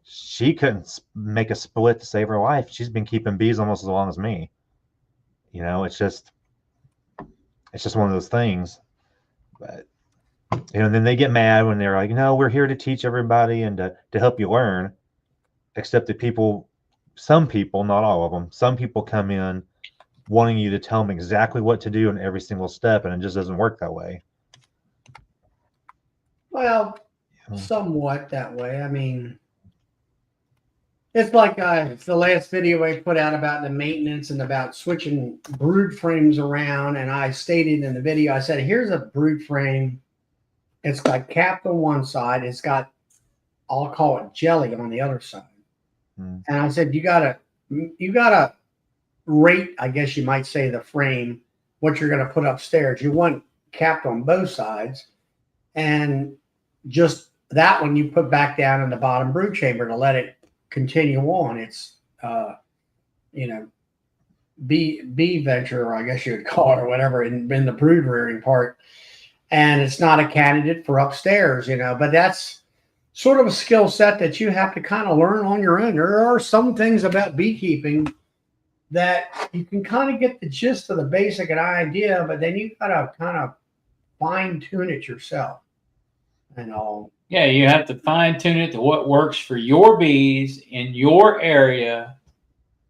She couldn't make a split to save her life. She's been keeping bees almost as long as me. It's just one of those things. But and then they get mad when they're like, no, we're here to teach everybody and to help you learn. Except that some people, not all of them, some people come in wanting you to tell them exactly what to do in every single step, and it just doesn't work that way. Well, somewhat that way. I mean, it's like it's the last video I put out about the maintenance and about switching brood frames around. And I stated in the video, I said, here's a brood frame. It's got capped on one side. It's got, I'll call it jelly on the other side. And I said, you gotta rate, I guess you might say, the frame, what you're going to put upstairs. You want capped on both sides. And just that one you put back down in the bottom brood chamber to let it continue on its, bee venture, I guess you would call it, or whatever, in the brood rearing part. And it's not a candidate for upstairs, but that's sort of a skill set that you have to kind of learn on your own. There are some things about beekeeping that you can kind of get the gist of the basic idea, but then you got to kind of fine tune it yourself and all. Yeah, you have to fine tune it to what works for your bees in your area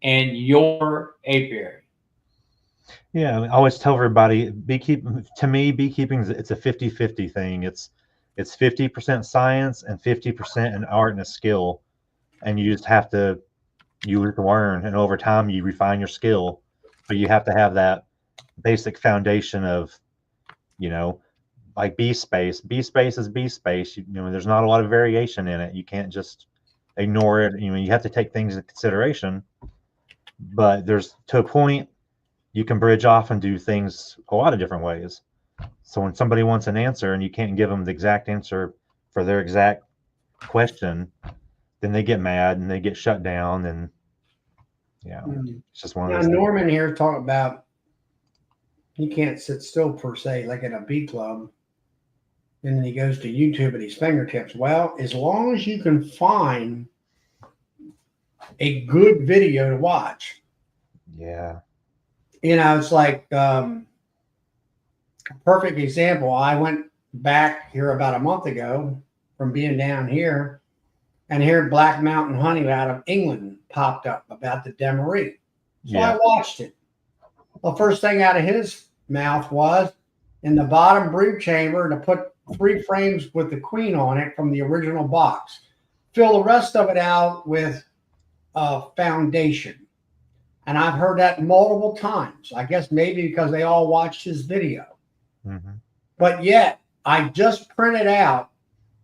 and your apiary. Yeah, I always tell everybody, to me, beekeeping, it's a 50-50 thing. It's 50% science and 50% an art and a skill. And you just have to learn, and over time you refine your skill. But you have to have that basic foundation of, like bee space. Bee space is bee space. There's not a lot of variation in it. You can't just ignore it. You have to take things into consideration. But there's, to a point, you can bridge off and do things a lot of different ways. So when somebody wants an answer and you can't give them the exact answer for their exact question, then they get mad and they get shut down. And it's just one of those things. Norman here talking about he can't sit still per se, like in a bee club. And then he goes to YouTube at his fingertips. Well, as long as you can find a good video to watch. Yeah. It's like a perfect example. I went back here about a month ago from being down here, and here Black Mountain Honey out of England popped up about the Demery. So I watched it. The first thing out of his mouth was, in the bottom brood chamber, to put 3 frames with the queen on it from the original box. Fill the rest of it out with foundation. And I've heard that multiple times. I guess maybe because they all watched his video. Mm-hmm. But yet, I just printed out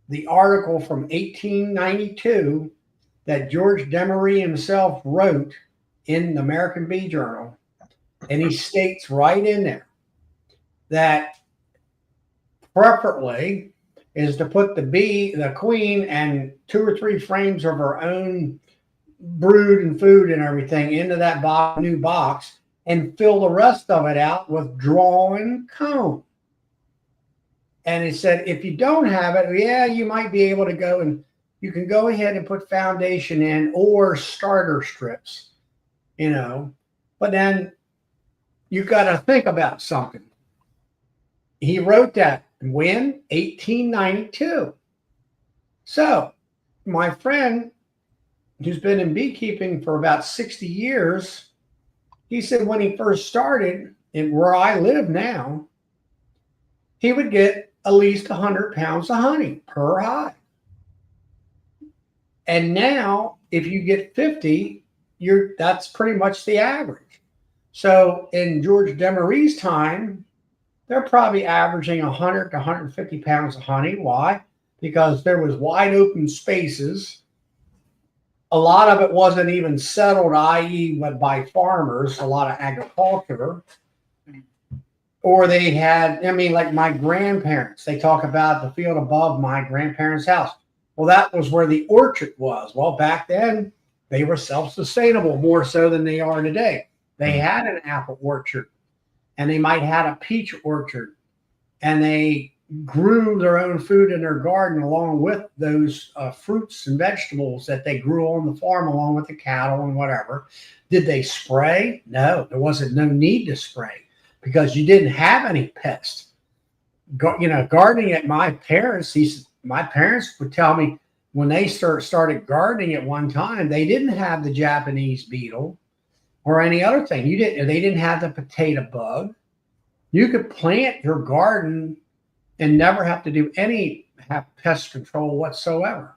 the article from 1892 that George Demery himself wrote in the American Bee Journal. And he states right in there that preferably is to put the queen, and 2 or 3 frames of her own brood and food and everything into that new box, and fill the rest of it out with drawn comb. And he said, if you don't have it, you might be able to go and you can go ahead and put foundation in or starter strips, but then you got to think about something. He wrote that when? 1892. So my friend, who's been in beekeeping for about 60 years, he said when he first started, and where I live now, he would get at least 100 pounds of honey per hive. And now, if you get 50, that's pretty much the average. So in George Demery's time, they're probably averaging 100 to 150 pounds of honey. Why? Because there was wide open spaces. A lot of it wasn't even settled, i.e. by farmers, a lot of agriculture. Or they had, like my grandparents, they talk about the field above my grandparents' house. Well, that was where the orchard was. Well, back then, they were self-sustainable more so than they are today. They had an apple orchard, and they might have had a peach orchard, and they grew their own food in their garden along with those fruits and vegetables that they grew on the farm along with the cattle and whatever. Did they spray? No, there wasn't no need to spray because you didn't have any pests. Gardening at my parents' would tell me when they started gardening at one time, they didn't have the Japanese beetle or any other thing. They didn't have the potato bug. You could plant your garden and never have to do have pest control whatsoever.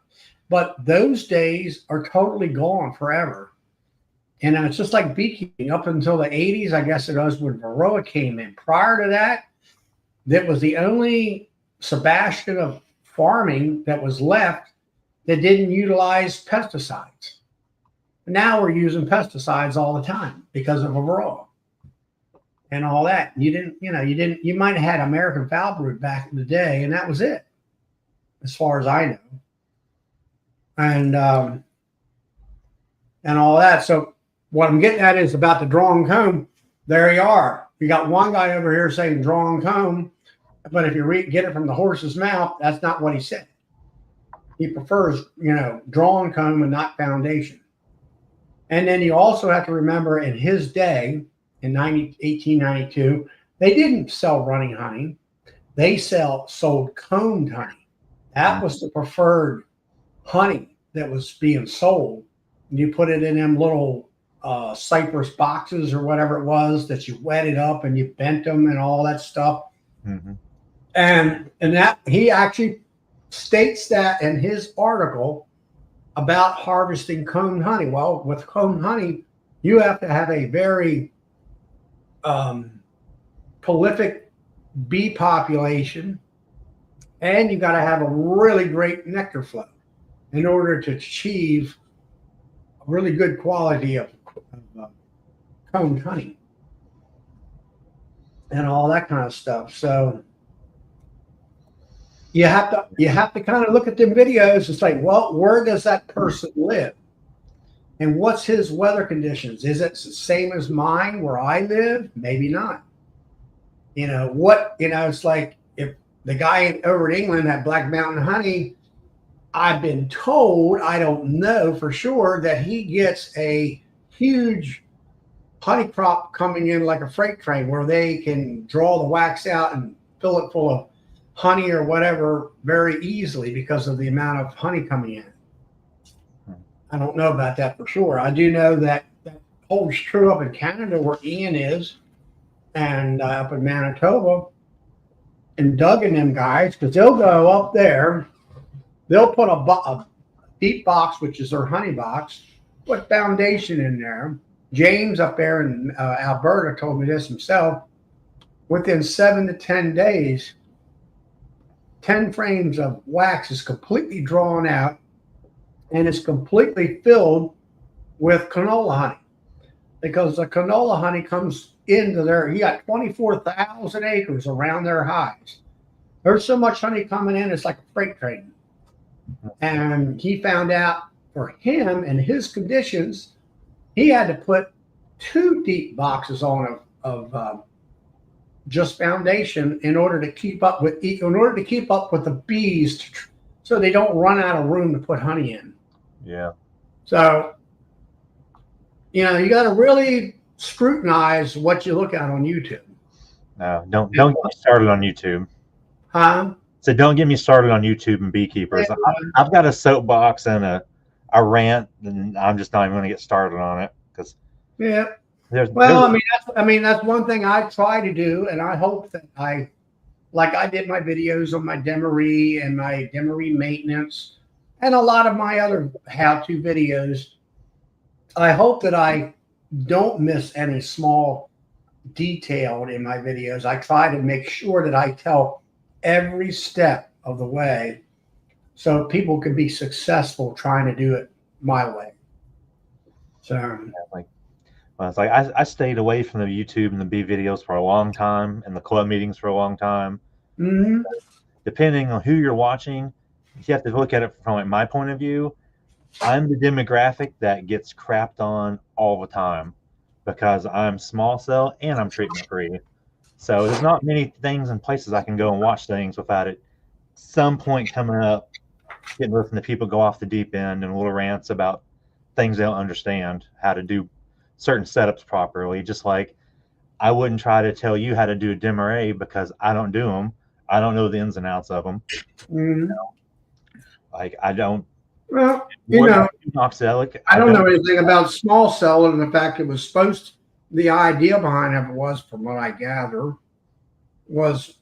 But those days are totally gone forever. And it's just like beekeeping up until the 80s, I guess it was when Varroa came in. Prior to that, that was the only Sebastian of farming that was left that didn't utilize pesticides. Now we're using pesticides all the time because of Varroa and all that. You might have had American foul brood back in the day, and that was it, as far as I know. And all that. So what I'm getting at is about the drawn comb. There you are. You got one guy over here saying drawn comb, but if you get it from the horse's mouth, that's not what he said. He prefers, drawn comb and not foundation. And then you also have to remember in his day, in 1892, they didn't sell running honey. they sold combed honey. That was the preferred honey that was being sold. And you put it in them little cypress boxes or whatever it was that you wetted up and you bent them and all that stuff. Mm-hmm. And that he actually states that in his article about harvesting combed honey. Well, with combed honey, you have to have a very prolific bee population, and you got to have a really great nectar flow in order to achieve a really good quality of combed honey and all that kind of stuff. So you have to kind of look at them videos and say, well, where does that person live? And what's his weather conditions? Is it the same as mine where I live? Maybe not. It's like if the guy over in England had Black Mountain honey, I've been told, I don't know for sure, that he gets a huge honey crop coming in like a freight train where they can draw the wax out and fill it full of honey or whatever very easily because of the amount of honey coming in. I don't know about that for sure. I do know that holds true up in Canada where Ian is, and up in Manitoba, and Doug and them guys, because they'll go up there, they'll put a deep box, which is their honey box, put foundation in there. James up there in Alberta told me this himself. Within 7 to 10 days, 10 frames of wax is completely drawn out and it's completely filled with canola honey, because the canola honey comes into there. He got 24,000 acres around their hives. There's so much honey coming in, it's like a freight train. And he found out for him and his conditions, he had to put 2 deep boxes on of just foundation in order to keep up with the bees, so they don't run out of room to put honey in. Yeah. So, you got to really scrutinize what you look at on YouTube. No, don't get me started on YouTube. Huh? So don't get me started on YouTube and beekeepers. Yeah. I've got a soapbox and a rant, and I'm just not even going to get started on it because that's one thing I try to do, and I hope that I did my videos on my demery and my demery maintenance and a lot of my other how-to videos. I hope that I don't miss any small detail in my videos. I try to make sure that I tell every step of the way so people can be successful trying to do it my way. So it's like I stayed away from the YouTube and the bee videos for a long time and the club meetings for a long time. Mm-hmm. Depending on who you're watching, you have to look at it from my point of view. I'm the demographic that gets crapped on all the time because I'm small cell and I'm treatment free. So there's not many things and places I can go and watch things without it some point coming up, getting listening to people go off the deep end and little rants about things they don't understand, how to do certain setups properly. Just like I wouldn't try to tell you how to do a demeray because I don't do them. I don't know the ins and outs of them. Mm-hmm. Like I don't. Well, Oxalic, I don't know anything about small cell, and the fact it was supposed. The idea behind it was, from what I gather, was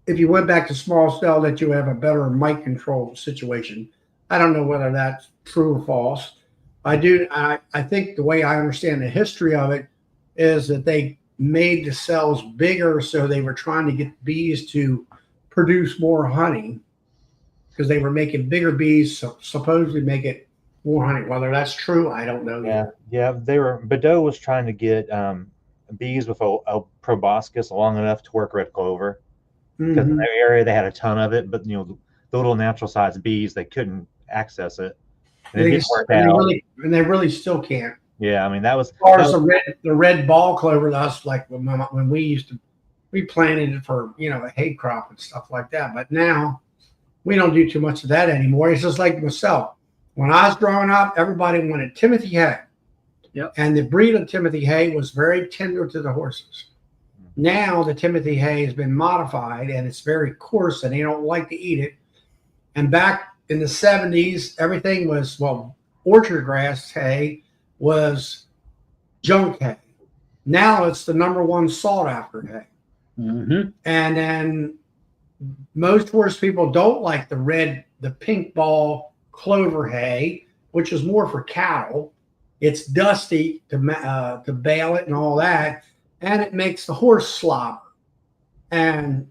if you went back to small cell that you have a better mite control situation. I don't know whether that's true or false. I think the way I understand the history of it is that they made the cells bigger, so they were trying to get bees to produce more honey because they were making bigger bees, so supposedly make it more honey. Whether that's true, I don't know. Yeah. Badeau was trying to get bees with a proboscis long enough to work red clover, because in their area they had a ton of it, but the little natural sized bees, they couldn't access it. And it didn't work out. They really still can't. Yeah, I mean that was as far as the red ball clover. That's like when we planted it for a hay crop and stuff like that. But now we don't do too much of that anymore. It's just like myself. When I was growing up, everybody wanted Timothy hay. Yep. And the breed of Timothy hay was very tender to the horses. Now the Timothy hay has been modified and it's very coarse and they don't like to eat it. And back in the 70s, everything was, well, orchard grass hay was junk hay. Now it's the number one sought after hay. Mm-hmm. And then most horse people don't like the pink ball clover hay, which is more for cattle. It's dusty to bale it and all that, and it makes the horse slobber. And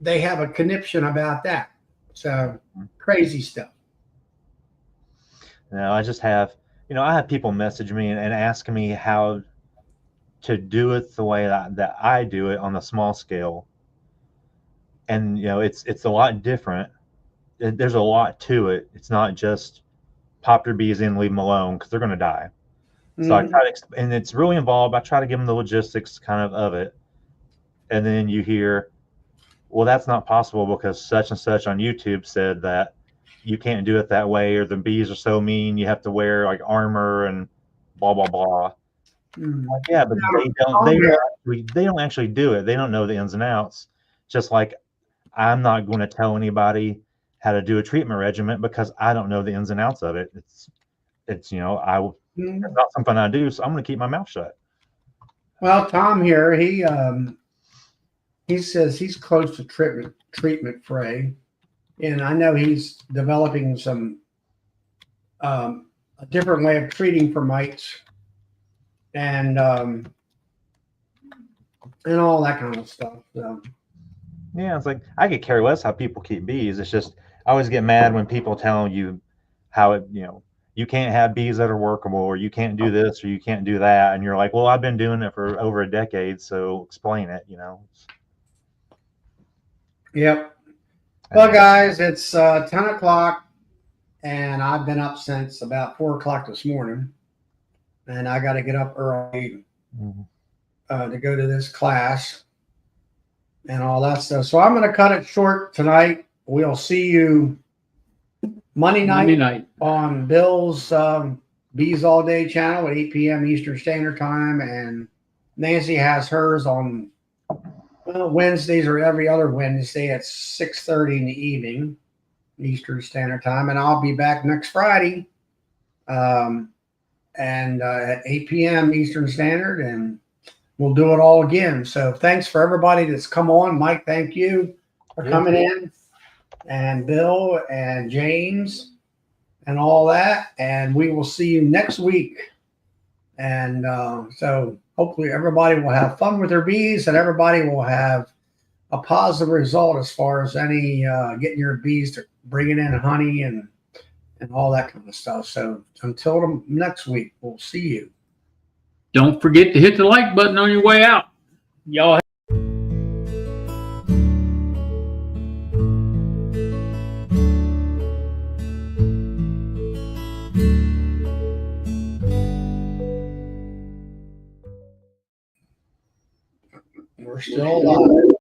they have a conniption about that. So crazy stuff. I just have, I have people message me and ask me how to do it the way that I do it on the small scale. And, it's a lot different. There's a lot to it. It's not just pop your bees in, leave them alone because they're going to die. So I try to, and it's really involved. I try to give them the logistics kind of it. And then you hear, well, that's not possible because such and such on YouTube said that you can't do it that way, or the bees are so mean, you have to wear like armor and blah, blah, blah. Like, yeah, but they don't actually do it. They don't know the ins and outs. Just like I'm not going to tell anybody how to do a treatment regimen because I don't know the ins and outs of it. It's it's not something I do, so I'm going to keep my mouth shut. Well, Tom here, he says he's close to treatment free, and I know he's developing some a different way of treating for mites and all that kind of stuff. So. Yeah, it's like I could care less how people keep bees. It's just I always get mad when people tell you how it, you can't have bees that are workable, or you can't do this, or you can't do that, and you're like, well, I've been doing it for over a decade, so explain it, Yep. Well, guys, it's 10 o'clock, and I've been up since about 4 o'clock this morning, and I got to get up early to go to this class and all that stuff. So I'm going to cut it short tonight. We'll see you Monday night on Bill's Bees All Day channel at 8 p.m. Eastern Standard Time, and Nancy has hers on Wednesdays or every other Wednesday at 6:30 in the evening Eastern Standard Time, and I'll be back next Friday and at 8 p.m. Eastern Standard, and we'll do it all again. So thanks for everybody that's come on. Mike, thank you for coming in, and Bill and James and all that, and we will see you next week. And so hopefully everybody will have fun with their bees, and everybody will have a positive result as far as any getting your bees to bringing in honey and all that kind of stuff. So until next week, we'll see you. Don't forget to hit the like button on your way out. Y'all We're still alive.